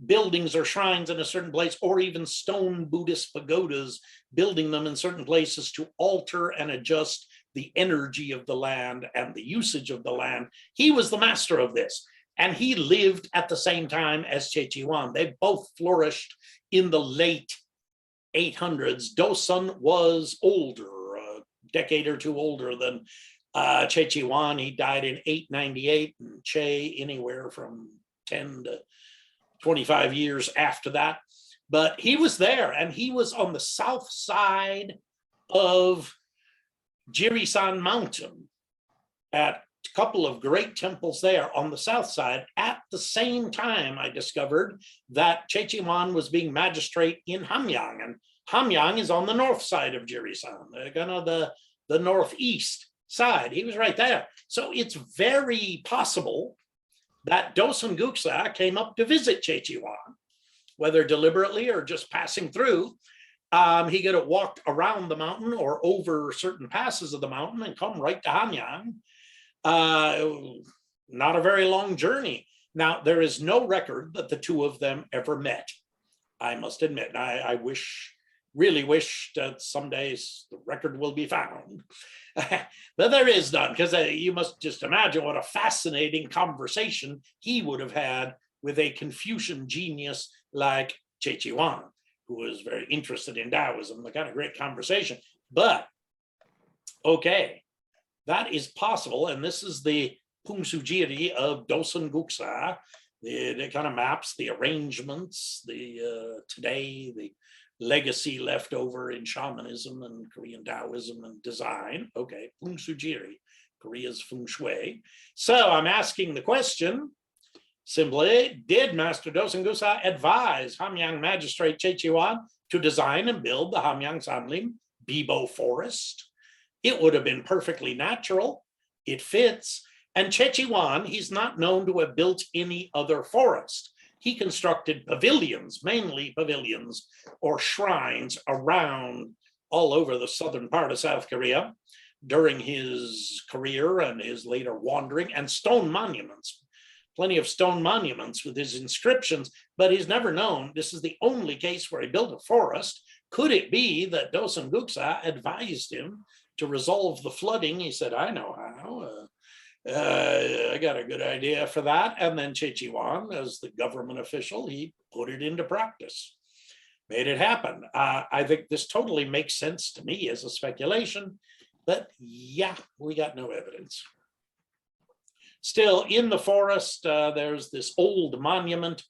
Speaker 2: buildings or shrines in a certain place, or even stone Buddhist pagodas, building them in certain places to alter and adjust the energy of the land and the usage of the land. He was the master of this, and he lived at the same time as Choi Chi-won. They both flourished in the late 800s. Dosun was older, a decade or two older than Choi Chi-won. He died in 898, and Choi anywhere from 10 to 25 years after that. But he was there, and he was on the south side of Jirisan Mountain at a couple of great temples there on the south side. At the same time, I discovered that Choi Chi-won was being magistrate in Hamyang, and Hamyang is on the north side of Jirisan, kind of the northeast side. He was right there. So it's very possible that Doseon-guksa came up to visit Choi Chi-won, whether deliberately or just passing through. He could have walked around the mountain or over certain passes of the mountain and come right to Hamyang. Not a very long journey. Now, there is no record that the two of them ever met, I must admit. I really wish that someday the record will be found. But there is none, because you must just imagine what a fascinating conversation he would have had with a Confucian genius like Choi Chi-won, who was very interested in Taoism, the kind of great conversation. But, okay, that is possible, and this is the Punsujeri of Doseon-guksa. It kind of maps the arrangements, today, the legacy left over in shamanism and Korean Daoism and design. Okay, Feng Sujiri, Korea's Feng Shui. So I'm asking the question simply, did Master Doseon-guksa advise Hamyang Magistrate Choi Chi-won to design and build the Hamyang Sanglim Bibo forest? It would have been perfectly natural. It fits. And Choi Chi-won, he's not known to have built any other forest. He constructed pavilions, mainly pavilions or shrines around all over the southern part of South Korea during his career and his later wandering, and stone monuments, plenty of stone monuments with his inscriptions, but he's never known. This is the only case where he built a forest. Could it be that Doseon-guksa advised him to resolve the flooding? He said, I know how. I got a good idea for that. And then Choi Chi-won, as the government official, he put it into practice, made it happen. I think this totally makes sense to me as a speculation, but yeah, we got no evidence. Still, in the forest, there's this old monument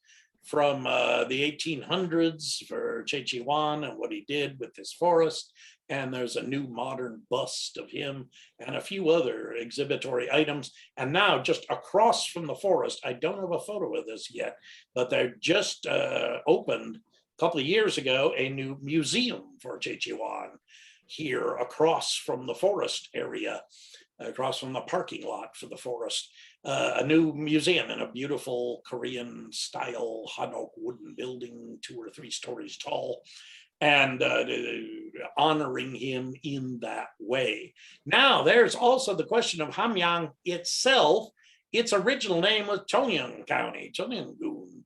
Speaker 2: from the 1800s for Choi Chi-won and what he did with this forest. And there's a new modern bust of him and a few other exhibitory items. And now just across from the forest, I don't have a photo of this yet, but they just opened a couple of years ago a new museum for Choi Chi-won here across from the forest area, across from the parking lot for the forest. A new museum in a beautiful Korean style hanok wooden building, 2 or 3 stories tall, and honoring him in that way. Now, there's also the question of Hamyang itself. Its original name was Cheongyang County, Cheongyang-gun.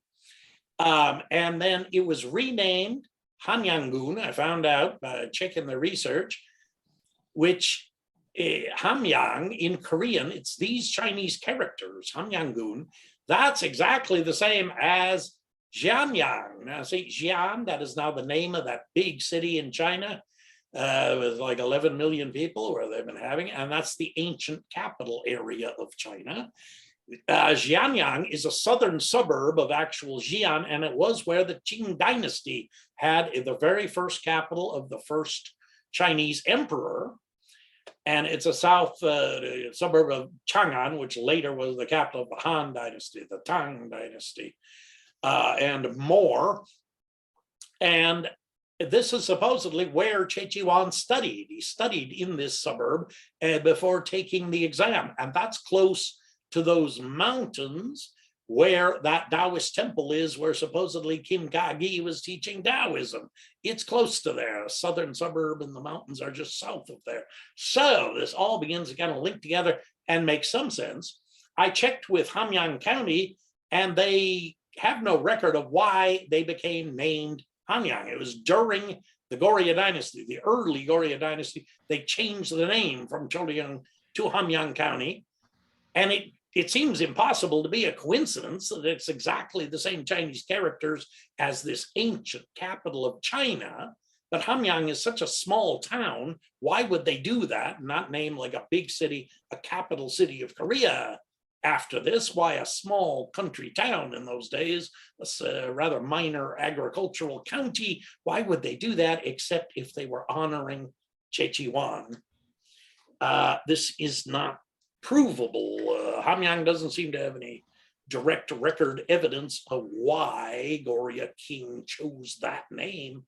Speaker 2: And then it was renamed Hamyang-gun, I found out by checking the research, which Hamyang in Korean, it's these Chinese characters, Hamyang-gun, that's exactly the same as Xianyang. Now, see, Xi'an, that is now the name of that big city in China with like 11 million people where they've been having, and that's the ancient capital area of China. Xianyang is a southern suburb of actual Xi'an, and it was where the Qing dynasty had the very first capital of the first Chinese emperor. And it's a south suburb of Chang'an, which later was the capital of the Han dynasty, the Tang dynasty, and more. And this is supposedly where Choi Chi-won studied. He studied in this suburb before taking the exam. And that's close to those mountains where that Taoist temple is, where supposedly Kim Ka-gi was teaching Taoism. It's close to there. A southern suburb and the mountains are just south of there. So this all begins to kind of link together and make some sense. I checked with Hamyang County, and they have no record of why they became named Hamyang. It was during the Goryeo dynasty, the early Goryeo dynasty. They changed the name from Cheongyang to Hamyang County, and it seems impossible to be a coincidence that it's exactly the same Chinese characters as this ancient capital of China. But Hamyang is such a small town. Why would they do that and not name like a big city, a capital city of Korea after this? Why a small country town in those days, a rather minor agricultural county? Why would they do that except if they were honoring Choi Chi-won? This is not provable. Hamyang doesn't seem to have any direct record evidence of why Goryeo King chose that name.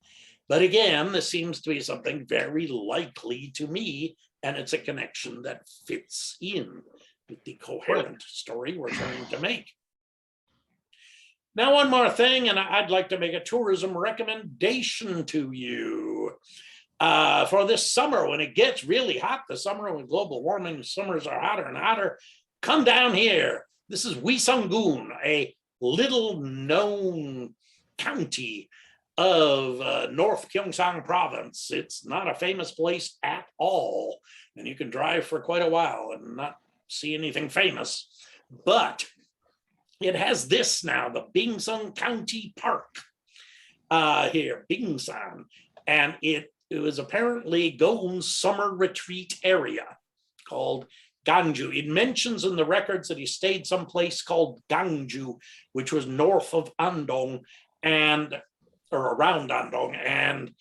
Speaker 2: But again, this seems to be something very likely to me, and it's a connection that fits in with the coherent story we're trying to make. Now, one more thing, and I'd like to make a tourism recommendation to you. For this summer, when it gets really hot, the summer with global warming, summers are hotter and hotter, come down here. This is Uiseong-gun, a little known county of North Gyeongsang province. It's not a famous place at all, and you can drive for quite a while and not see anything famous, but it has this now, the Bingsan County Park here, Bingsan, and it was apparently Goun's summer retreat area called Ganju. It mentions in the records that he stayed someplace called Ganju, which was north of Andong or around Andong. And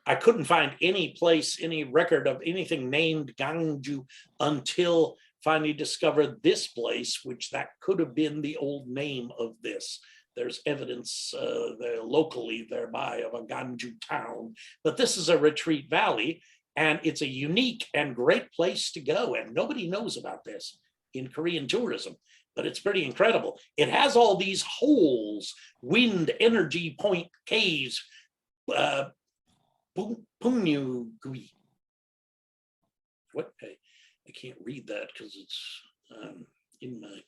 Speaker 2: I couldn't find any place, any record of anything named Ganju until finally discovered this place, which that could have been the old name of this. There's evidence there locally thereby of a Ganju town, but this is a retreat valley, and it's a unique and great place to go. And nobody knows about this in Korean tourism, but it's pretty incredible. It has all these holes, wind energy point caves, Pungnyu-gui. What? I can't read that because it's in my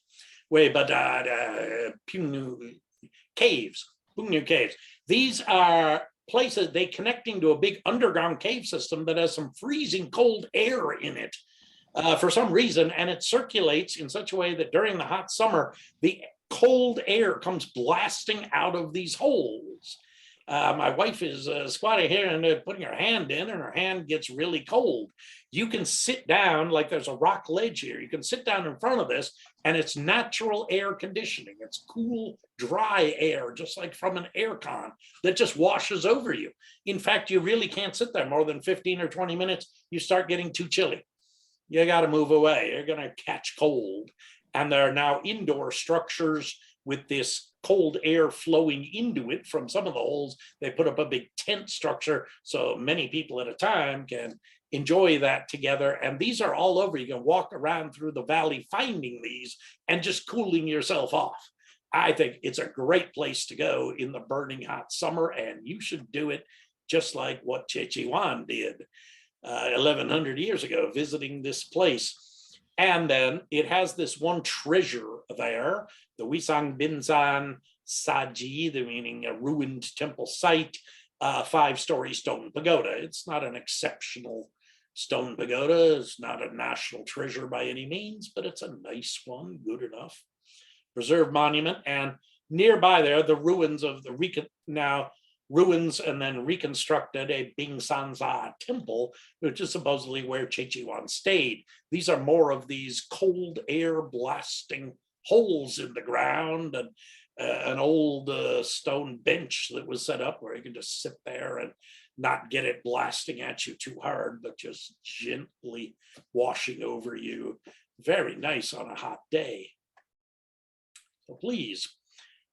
Speaker 2: way, but Pungnyu caves, Pungnyu caves. These are places they connecting to a big underground cave system that has some freezing cold air in it for some reason, and it circulates in such a way that during the hot summer, the cold air comes blasting out of these holes. My wife is squatting here and putting her hand in, and her hand gets really cold. You can sit down, like there's a rock ledge here. You can sit down in front of this, and it's natural air conditioning. It's cool, dry air, just like from an air con that just washes over you. In fact, you really can't sit there more than 15 or 20 minutes. You start getting too chilly. You got to move away. You're going to catch cold. And there are now indoor structures with this cold air flowing into it from some of the holes. They put up a big tent structure so many people at a time can enjoy that together. And these are all over. You can walk around through the valley finding these and just cooling yourself off. I think it's a great place to go in the burning hot summer, and you should do it just like what Choi Chi-won did 1100 years ago, visiting this place. And then it has this one treasure there, the Uiseong-gun Saji, the meaning a ruined temple site, 5-story stone pagoda. It's not an exceptional stone pagoda. It's not a national treasure by any means, but it's a nice one, good enough. Preserved monument, and nearby there, the ruins of the ruins and then reconstructed a Bingsan temple, which is supposedly where Choi Chi-won stayed. These are more of these cold air blasting holes in the ground, and an old stone bench that was set up where you can just sit there and not get it blasting at you too hard, but just gently washing over you. Very nice on a hot day. So please,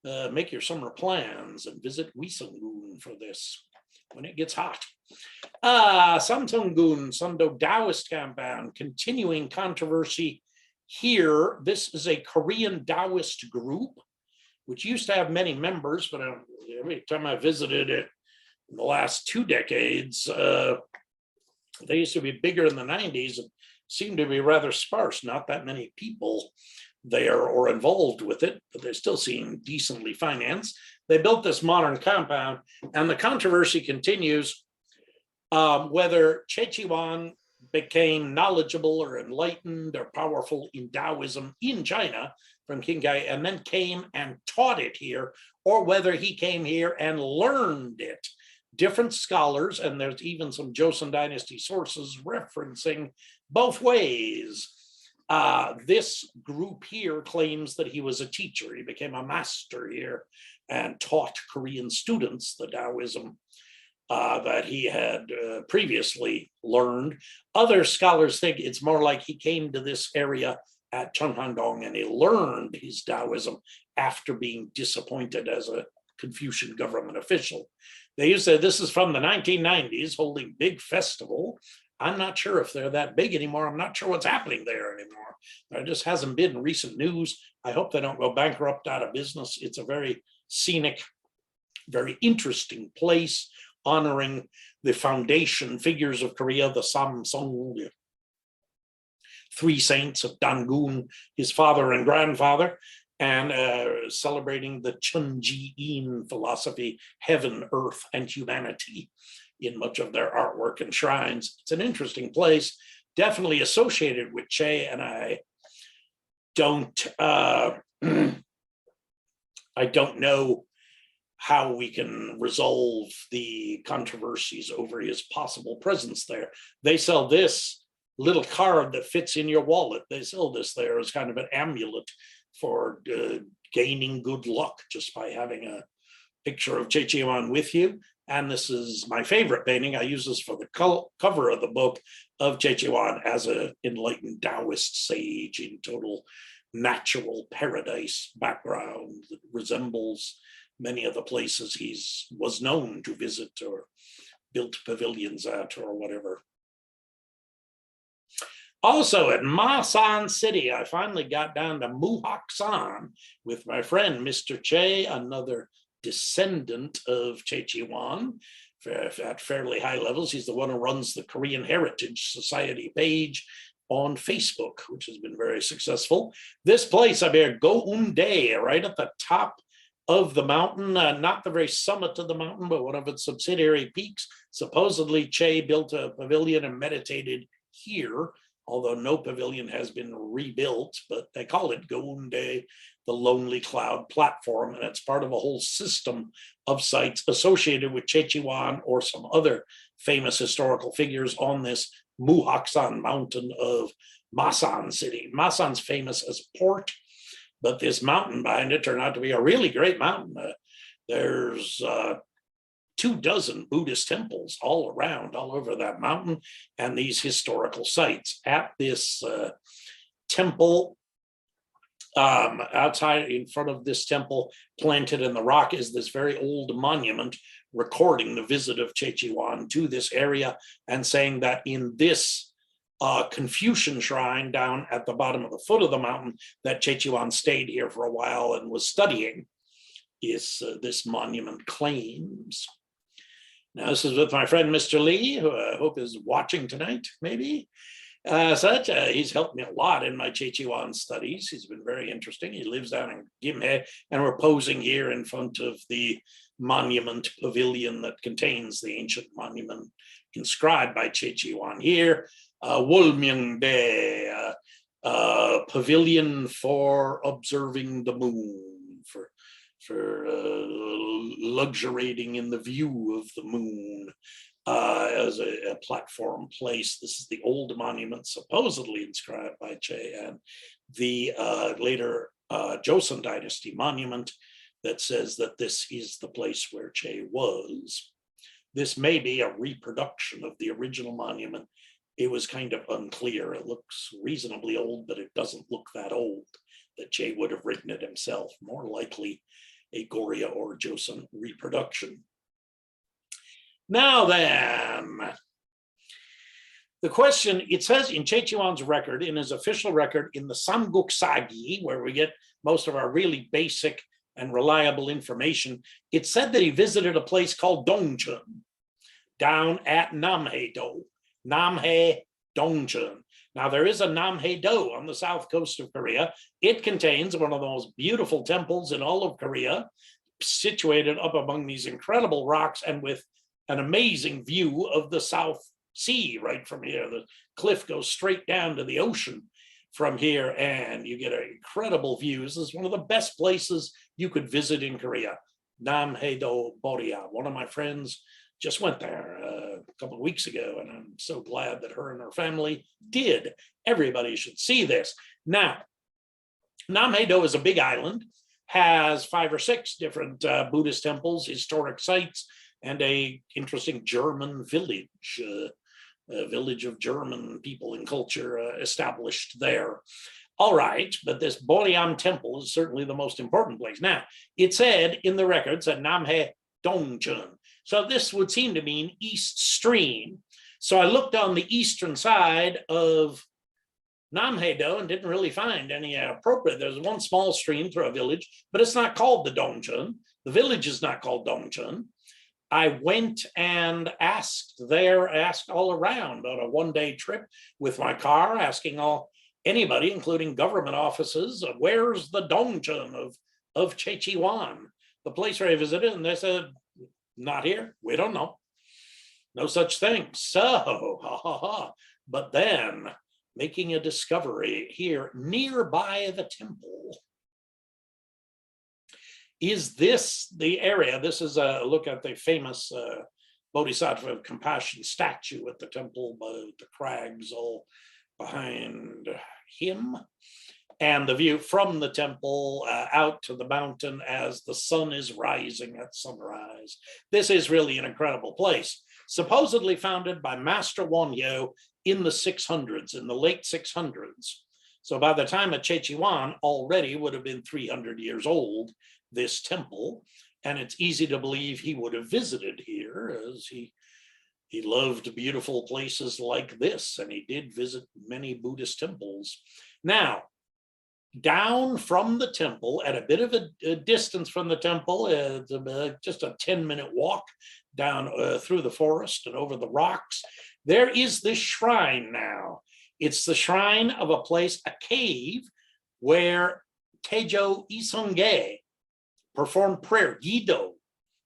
Speaker 2: make your summer plans and visit Uiseong-gun for this when it gets hot. Samtung-gun, Sundo Taoist compound, continuing controversy here. This is a Korean Taoist group, which used to have many members, but every time I visited it in the last 2 decades, they used to be bigger in the 90s and seemed to be rather sparse, not that many people there or involved with it, but they still seem decently financed. They built this modern compound, and the controversy continues whether Choi Chi-won became knowledgeable or enlightened or powerful in Taoism in China from Qinghai and then came and taught it here, or whether he came here and learned it. Different scholars, and there's even some Joseon Dynasty sources referencing both ways. This group here claims that he was a teacher. He became a master here and taught Korean students the Taoism that he had previously learned. Other scholars think it's more like he came to this area at Cheongdong and he learned his Taoism after being disappointed as a Confucian government official. They used to say this is from the 1990s, holding big festival. I'm not sure if they're that big anymore. I'm not sure what's happening there anymore. There just hasn't been recent news. I hope they don't go bankrupt, out of business. It's a very scenic, very interesting place, honoring the foundation figures of Korea, the Samsung, 3 saints of Dangun, his father and grandfather, and celebrating the Chunji-in philosophy, heaven, earth, and humanity, in much of their artwork and shrines. It's an interesting place, definitely associated with Che, and I don't know how we can resolve the controversies over his possible presence there. They sell this little card that fits in your wallet. They sell this there as kind of an amulet for gaining good luck just by having a picture of Choi Chi-won with you. And this is my favorite painting. I use this for the cover of the book of Choi Chi-won as an enlightened Taoist sage in total natural paradise background that resembles many of the places he's was known to visit or built pavilions at or whatever. Also at Masan City, I finally got down to Muhaksan with my friend, Mr. Che, another descendant of Choi Chi-won at fairly high levels. He's the one who runs the Korean Heritage Society page on Facebook, which has been very successful. This place, I mean, Go-un-dae, right at the top of the mountain, not the very summit of the mountain, but one of its subsidiary peaks. Supposedly, Che built a pavilion and meditated here, although no pavilion has been rebuilt, but they call it Go-un-dae, the Lonely Cloud platform, and it's part of a whole system of sites associated with Choi Chi-won or some other famous historical figures on this Muhaksan mountain of Masan City. Masan's famous as a port, but this mountain behind it turned out to be a really great mountain. There's 24 Buddhist temples all around, all over that mountain, and these historical sites. At this temple, outside in front of this temple, planted in the rock, is this very old monument recording the visit of Choi Chi-won to this area and saying that in this Confucian shrine down at the bottom of the foot of the mountain that Choi Chi-won stayed here for a while and was studying, is this monument claims. Now, this is with my friend, Mr. Lee, who I hope is watching tonight, maybe. He's helped me a lot in my Choi Chi-won studies. He's been very interesting. He lives down in Gimhae, and we're posing here in front of the monument pavilion that contains the ancient monument inscribed by Choi Chi-won here. Wolmyeong-dae, pavilion for observing the moon, for luxuriating in the view of the moon as a platform place. This is the old monument supposedly inscribed by Che, and the later Joseon Dynasty monument that says that this is the place where Che was. This may be a reproduction of the original monument. It was kind of unclear. It looks reasonably old, but it doesn't look that old that Che would have written it himself. More likely a Goryeo or Joseon reproduction. Now then, the question, it says in Choi Chi-won's record, in his official record in the Samguk-sagi, where we get most of our really basic and reliable information, it said that he visited a place called Dongcheon down at Namhae-do. Namhae Dongcheon. Now, there is a Namhae-do on the south coast of Korea. It contains one of the most beautiful temples in all of Korea, situated up among these incredible rocks and with an amazing view of the South Sea right from here. The cliff goes straight down to the ocean from here, and you get incredible views. This is one of the best places you could visit in Korea. Namhae-do Borea. One of my friends just went there a couple of weeks ago, and I'm so glad that her and her family did. Everybody should see this. Now, Namhae-do is a big island, has 5 or 6 different Buddhist temples, historic sites, and a interesting German village, a village of German people and culture established there. All right, but this Boryam temple is certainly the most important place. Now, it said in the records that Namhae Dongcheon. So this would seem to mean east stream. So I looked on the eastern side of Namhae-do and didn't really find any appropriate. There's one small stream through a village, but it's not called the Dongcheon. The village is not called Dongcheon. I went and asked all around on a one-day trip with my car, asking anybody, including government offices, where's the Dongcheon of Choi Chi-won, the place where I visited, and they said, not here, we don't know. No such thing. So, but then making a discovery here nearby the temple. Is this the area? This is a look at the famous Bodhisattva of compassion statue at the temple, but the crags all behind him. And the view from the temple out to the mountain as the sun is rising at sunrise. This is really an incredible place, supposedly founded by Master Wonhyo in the 600s, in the late 600s. So by the time of Choi Chi-won already would have been 300 years old, this temple, and it's easy to believe he would have visited here, as he loved beautiful places like this, and he did visit many Buddhist temples. Now, down from the temple, at a bit of a distance from the temple, just a 10-minute walk down through the forest and over the rocks, there is this shrine now. It's the shrine of a place, a cave, where Taejo Iseong-gun performed prayer, Gido.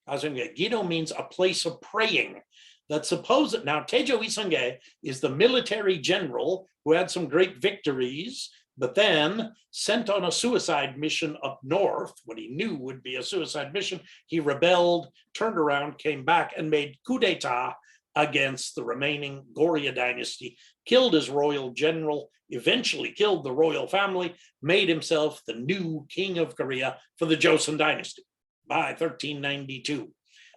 Speaker 2: Gido means a place of praying. That supposed, now Taejo Iseong-gun is the military general who had some great victories, but then sent on a suicide mission up north, what he knew would be a suicide mission. He rebelled, turned around, came back and made coup d'etat against the remaining Goryeo dynasty, killed his royal general, eventually killed the royal family, made himself the new king of Korea for the Joseon dynasty by 1392,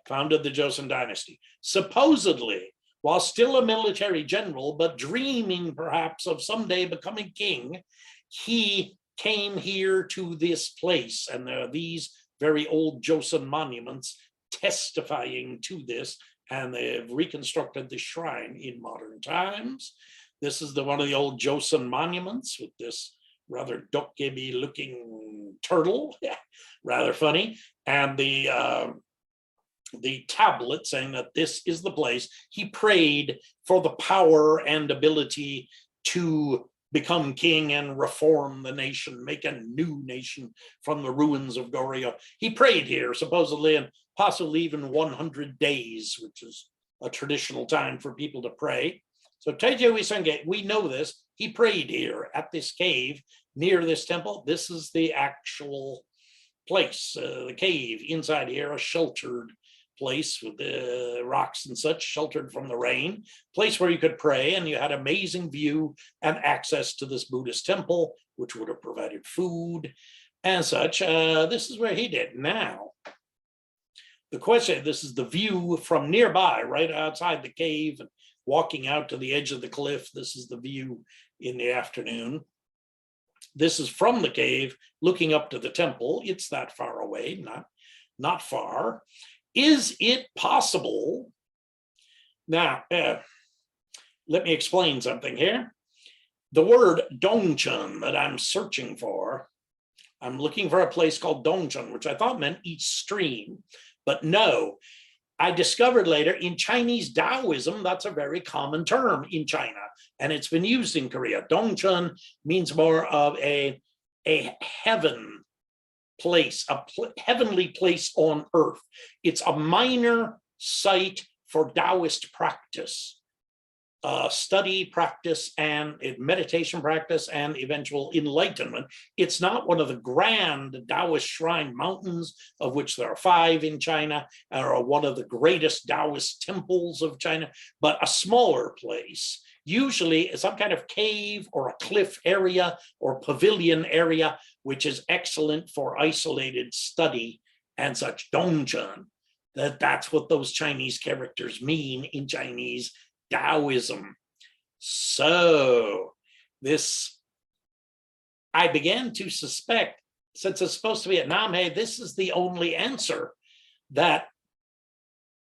Speaker 2: founded the Joseon dynasty. Supposedly, while still a military general, but dreaming perhaps of someday becoming king, he came here to this place. And there are these very old Joseon monuments testifying to this, and they've reconstructed the shrine in modern times. This is one of the old Joseon monuments with this rather dokkebi looking turtle, rather funny, and the tablet saying that this is the place he prayed for the power and ability to become king and reform the nation, make a new nation from the ruins of Goryeo. He prayed here supposedly, and possibly even 100 days, which is a traditional time for people to pray. So Taejo Iseong-gun, we know this, he prayed here at this cave near this temple. This is the actual place, the cave inside here, a sheltered place with the rocks and such, sheltered from the rain, place where you could pray, and you had amazing view and access to this Buddhist temple, which would have provided food and such. This is where he did. Now, the question, this is the view from nearby, right outside the cave, and walking out to the edge of the cliff. This is the view in the afternoon. This is from the cave, looking up to the temple. It's that far away, not far. Is it possible? Now, let me explain something here. The word Dongcheon that I'm searching for, I'm looking for a place called Dongcheon, which I thought meant each stream, but no. I discovered later in Chinese Daoism, that's a very common term in China, and it's been used in Korea. Dongcheon means more of a heaven place, heavenly place on earth. It's a minor site for Taoist practice, study, practice, and meditation practice, and eventual enlightenment. It's not one of the grand Taoist shrine mountains, of which there are 5 in China, or one of the greatest Taoist temples of China, but a smaller place, usually some kind of cave or a cliff area or pavilion area, which is excellent for isolated study and such. Dongcheon, that's what those Chinese characters mean in Chinese Taoism. So this, I began to suspect, since it's supposed to be at Namhae, this is the only answer, that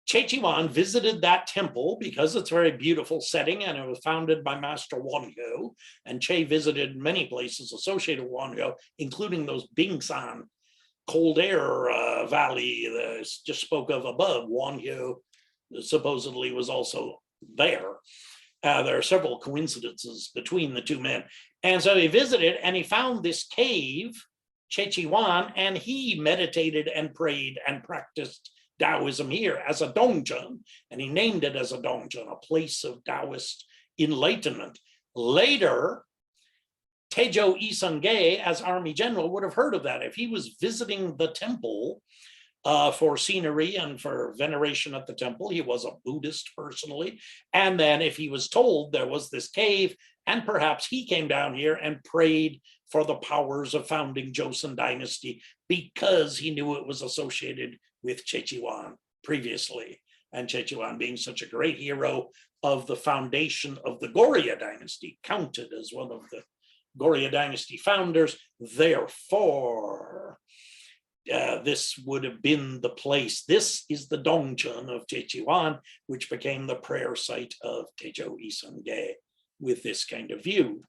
Speaker 2: Choi Chi-won visited that temple because it's a very beautiful setting, and it was founded by Master Wonhyo, and Choi visited many places associated with Wonhyo, including those Bingsan cold air valley that I just spoke of above. Wonhyo supposedly was also there. There are several coincidences between the two men. And so he visited and he found this cave, Choi Chi-won, and he meditated and prayed and practiced Taoism here as a Dongcheon, and he named it as a Dongcheon, a place of Taoist enlightenment. Later, Taejo Iseong-gun, as army general, would have heard of that. If he was visiting the temple for scenery and for veneration at the temple. He was a Buddhist personally. And then if he was told there was this cave, and perhaps he came down here and prayed for the powers of founding Joseon dynasty because he knew it was associated with Choi Chi-won previously. And Choi Chi-won, being such a great hero of the foundation of the Goryeo dynasty, counted as one of the Goryeo dynasty founders. Therefore, this would have been the place. This is the Dongcheon of Choi Chi-won, which became the prayer site of Taejo Iseong-gun with this kind of view.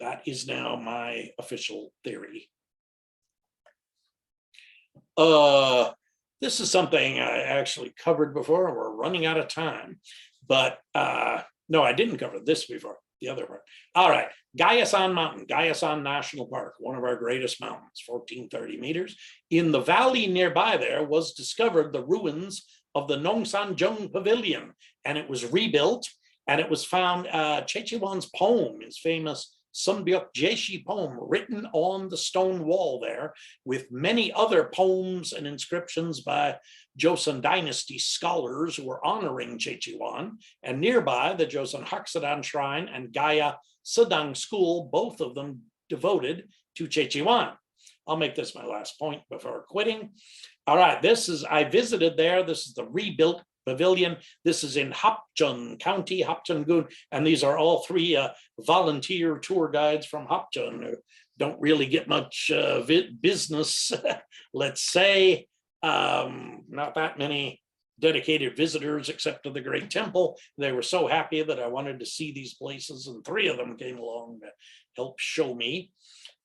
Speaker 2: That is now my official theory. This is something I actually covered before, and we're running out of time. But no, I didn't cover this before, the other part. All right, Gyeosan Mountain, Gyeosan National Park, one of our greatest mountains, 1430 meters. In the valley nearby there was discovered the ruins of the Nongsanjung Pavilion, and it was rebuilt, and it was found Choi Chi-won's poem, his famous Sunbyuk Jeshi poem, written on the stone wall there, with many other poems and inscriptions by Joseon dynasty scholars who were honoring Choi Chi-won. And nearby, the Joseon Haksadan Shrine and Gaya Sedang School, both of them devoted to Choi Chi-won. I'll make this my last point before quitting. All right, I visited there. This is the rebuilt pavilion. This is in Hapjeon County, Hapjeon-gun, and these are all three volunteer tour guides from Hapjeon who don't really get much business, let's say. Not that many dedicated visitors except to the Great Temple. They were so happy that I wanted to see these places, and three of them came along to help show me.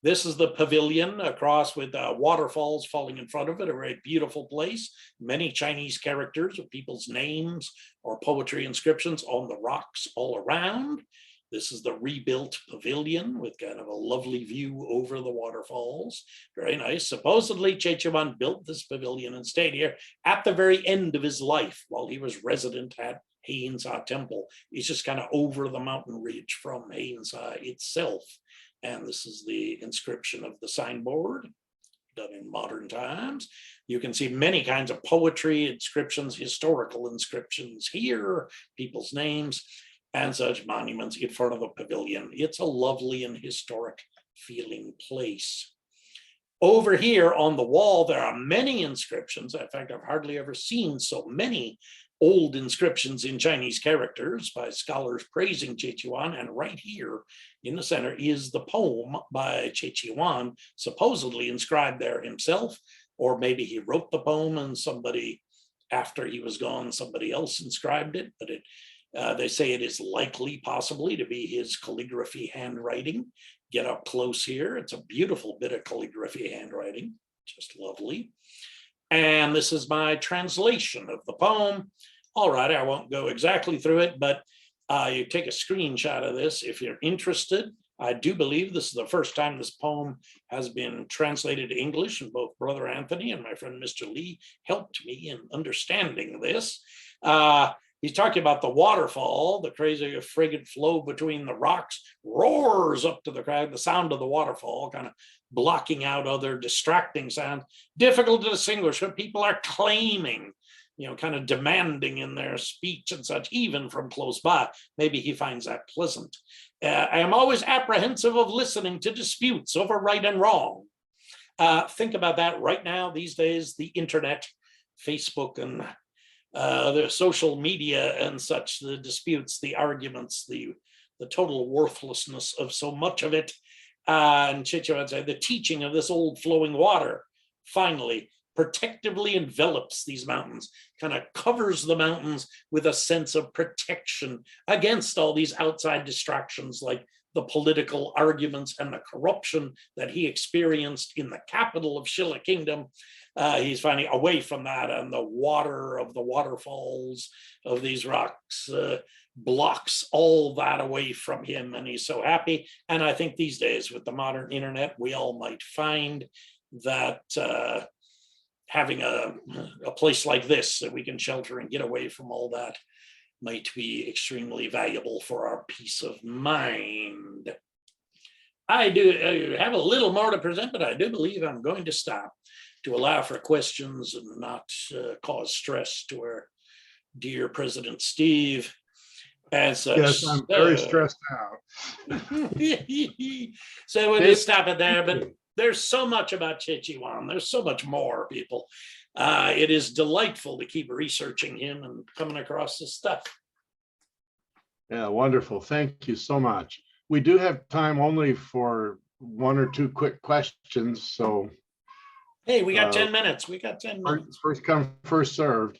Speaker 2: This is the pavilion across with waterfalls falling in front of it, a very beautiful place. Many Chinese characters with people's names or poetry inscriptions on the rocks all around. This is the rebuilt pavilion with kind of a lovely view over the waterfalls. Very nice. Supposedly, Choi Chi-won built this pavilion and stayed here at the very end of his life while he was resident at Haeinsa Temple. He's just kind of over the mountain ridge from Haeinsa itself. And this is the inscription of the signboard, done in modern times. You can see many kinds of poetry, inscriptions, historical inscriptions here, people's names, and such monuments in front of the pavilion. It's a lovely and historic feeling place. Over here on the wall, there are many inscriptions. In fact, I've hardly ever seen so many old inscriptions in Chinese characters by scholars praising Choi Chi-won. And right here in the center is the poem by Choi Chi-won, supposedly inscribed there himself, or maybe he wrote the poem and somebody, after he was gone, somebody else inscribed it. But they say it is likely, possibly, to be his calligraphy handwriting. Get up close here. It's a beautiful bit of calligraphy handwriting, just lovely. And this is my translation of the poem. All right, I won't go exactly through it, but you take a screenshot of this if you're interested. I do believe this is the first time this poem has been translated to English, and both Brother Anthony and my friend Mr. Lee helped me in understanding this. He's talking about the waterfall, the crazy frigid flow between the rocks roars up to the crowd, the sound of the waterfall kind of blocking out other distracting sounds. Difficult to distinguish what people are claiming, kind of demanding in their speech and such, even from close by. Maybe he finds that pleasant. I am always apprehensive of listening to disputes over right and wrong. Think about that right now, these days, the internet, Facebook, and the social media and such, the disputes, the arguments, the total worthlessness of so much of it. And Choi Chi-won said, the teaching of this old flowing water finally protectively envelops these mountains, kind of covers the mountains with a sense of protection against all these outside distractions like the political arguments and the corruption that he experienced in the capital of Shilla Kingdom. He's finding away from that, and the water of the waterfalls of these rocks blocks all that away from him, and he's so happy. And I think these days with the modern internet, we all might find that having a place like this that we can shelter and get away from all that might be extremely valuable for our peace of mind. I do have a little more to present, but I do believe I'm going to stop. to allow for questions and not cause stress to our dear President Steve. And such.
Speaker 1: Yes, I'm very stressed out.
Speaker 2: So we'll just stop it there. But there's so much about Choi Chi-won. There's so much more, people. It is delightful to keep researching him and coming across this stuff.
Speaker 1: Yeah, wonderful. Thank you so much. We do have time only for one or two quick questions. So,
Speaker 2: hey, we got 10 minutes. We got 10 minutes.
Speaker 1: First come, first served.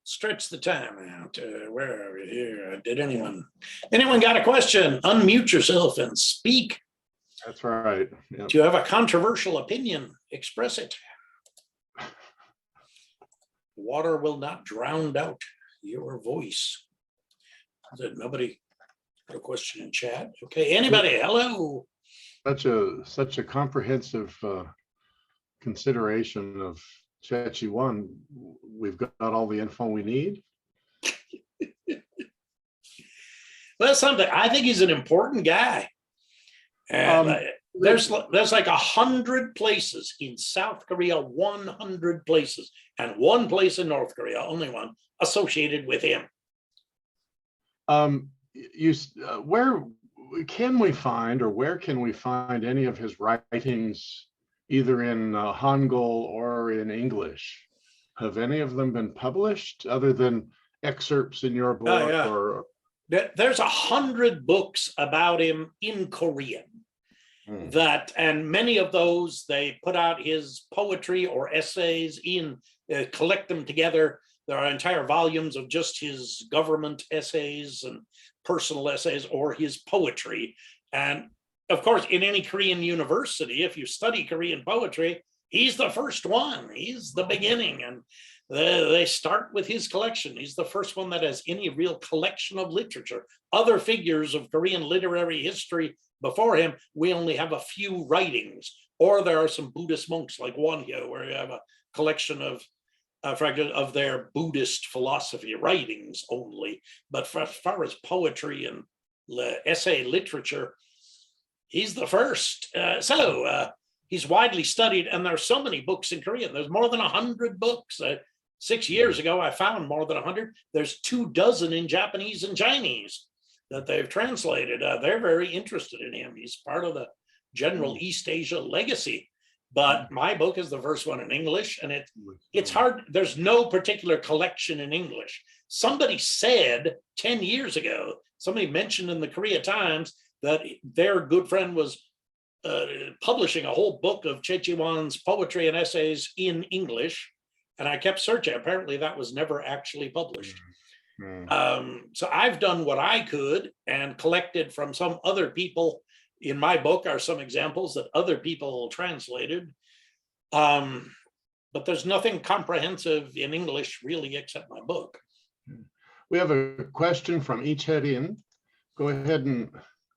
Speaker 2: Stretch the time out. Where are we here? Did anyone got a question? Unmute yourself and speak.
Speaker 1: That's right. Yep.
Speaker 2: Do you have a controversial opinion? Express it. Water will not drown out your voice. Did nobody got a question in chat? Okay, anybody? Hello.
Speaker 1: Such a comprehensive consideration of Choi Chi-won. We've got all the info we need.
Speaker 2: Well, something. I think he's an important guy. And there's like 100 places in South Korea, 100 places, and one place in North Korea, only one, associated with him.
Speaker 1: Where can we find, or where can we find any of his writings, either in Hangul or in English? Have any of them been published other than excerpts in your book?
Speaker 2: Yeah.
Speaker 1: Or
Speaker 2: there's 100 books about him in Korean. And many of those, they put out his poetry or essays in, collect them together. There are entire volumes of just his government essays and personal essays or his poetry. And of course, in any Korean university, if you study Korean poetry, he's the first one. He's the beginning. And they start with his collection. He's the first one that has any real collection of literature. Other figures of Korean literary history before him, we only have a few writings, or there are some Buddhist monks like Wonhyo, where you have a collection of their Buddhist philosophy writings only. But as far as poetry and essay literature, he's the first. He's widely studied, and there's so many books in Korean. There's more than 100 books. 6 years ago, I found more than 100. There's 24 in Japanese and Chinese that they've translated. They're very interested in him. He's part of the general East Asia legacy. But my book is the first one in English, and it's hard. There's no particular collection in English. Somebody said 10 years ago, somebody mentioned in the Korea Times that their good friend was publishing a whole book of Choi Chi-won's poetry and essays in English. And I kept searching. Apparently that was never actually published. So I've done what I could and collected from some other people. In my book are some examples that other people translated. But there's nothing comprehensive in English really except my book.
Speaker 1: We have a question from Icherin. Go ahead and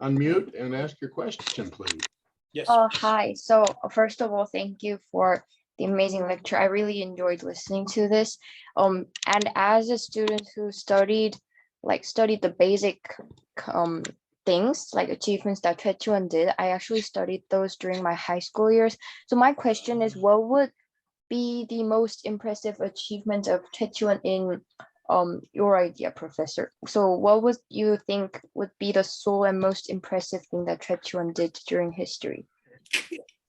Speaker 1: unmute and ask your question, please.
Speaker 2: Yes.
Speaker 3: Hi. So first of all, thank you for the amazing lecture. I really enjoyed listening to this. And as a student who studied the basic things like achievements that Choi Chi-won did, I actually studied those during my high school years. So my question is, what would be the most impressive achievement of Choi Chi-won in your idea, Professor? So what would you think would be the sole and most impressive thing that Choi Chi-won did during history?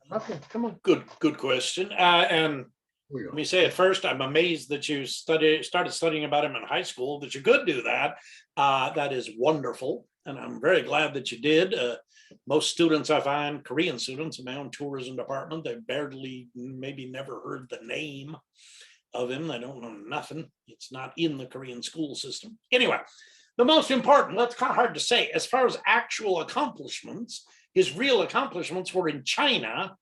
Speaker 2: Okay, come on. Good question. And let me say it first, I'm amazed that you started studying about him in high school, that you could do that. That is wonderful. And I'm very glad that you did. Most students I find, Korean students in my own tourism department, they've barely, maybe never heard the name of him. They don't know nothing. It's not in the Korean school system. Anyway, the most important, that's kind of hard to say. As far as actual accomplishments, his real accomplishments were in China,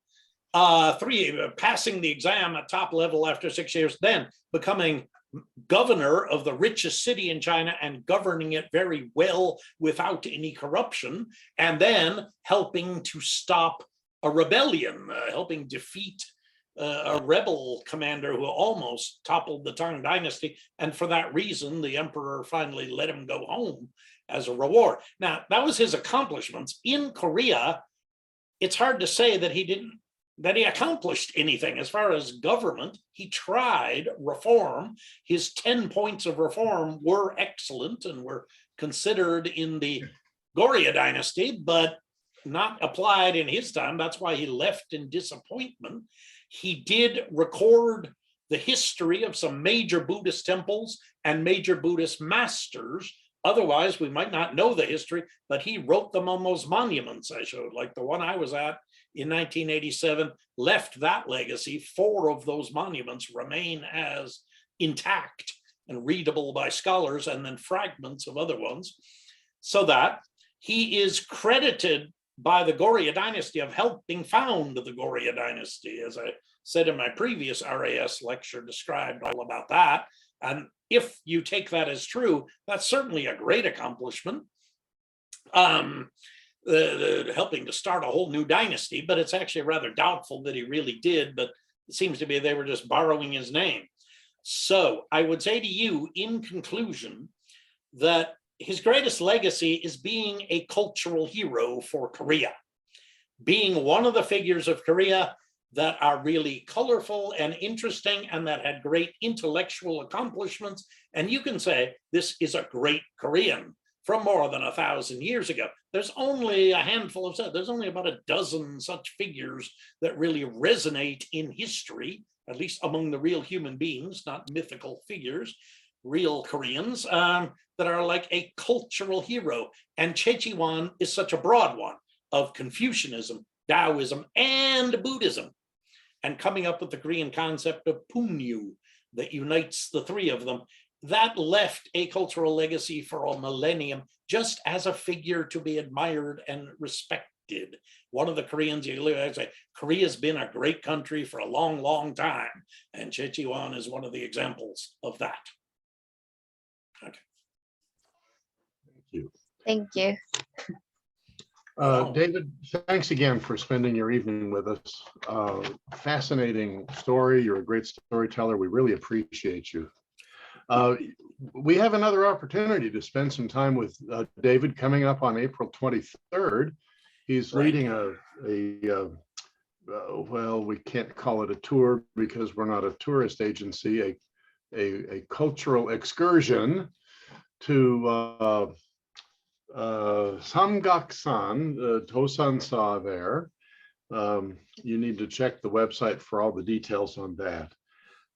Speaker 2: passing the exam at top level after 6 years, then becoming governor of the richest city in China and governing it very well without any corruption, and then helping to stop a rebellion, helping defeat a rebel commander who almost toppled the Tang Dynasty. And for that reason, the emperor finally let him go home as a reward. Now, that was his accomplishments. In Korea, it's hard to say that he didn't that he accomplished anything as far as government. He tried reform. His 10 points of reform were excellent and were considered in the Goryeo dynasty, but not applied in his time. That's why he left in disappointment. He did record the history of some major Buddhist temples and major Buddhist masters. Otherwise, we might not know the history, but he wrote them on those monuments I showed, like the one I was at in 1987, left that legacy. 4 of those monuments remain as intact and readable by scholars, and then fragments of other ones, so that he is credited by the Goryeo dynasty of helping found the Goryeo dynasty. As I said in my previous RAS lecture, described all about that. And if you take that as true, that's certainly a great accomplishment. Helping to start a whole new dynasty, but it's actually rather doubtful that he really did, but it seems to be they were just borrowing his name. So I would say to you in conclusion that his greatest legacy is being a cultural hero for Korea, being one of the figures of Korea that are really colorful and interesting and that had great intellectual accomplishments. And you can say this is a great Korean from more than 1,000 years ago. There's only a handful of, there's only about a dozen such figures that really resonate in history, at least among the real human beings, not mythical figures, real Koreans, that are like a cultural hero. And Choi Chi-won is such a broad one of Confucianism, Daoism, and Buddhism, and coming up with the Korean concept of Punyu that unites the 3 of them. That left a cultural legacy for a millennium, just as a figure to be admired and respected. One of the Koreans, you say, Korea's been a great country for a long, long time. And Choi Chi-won is one of the examples of that. Okay.
Speaker 1: Thank you.
Speaker 3: Thank you.
Speaker 1: David, thanks again for spending your evening with us. Fascinating story. You're a great storyteller. We really appreciate you. We have another opportunity to spend some time with David coming up on April 23rd. He's leading well, we can't call it a tour because we're not a tourist agency, a cultural excursion to Samgaksan, Doseon-sa there. You need to check the website for all the details on that.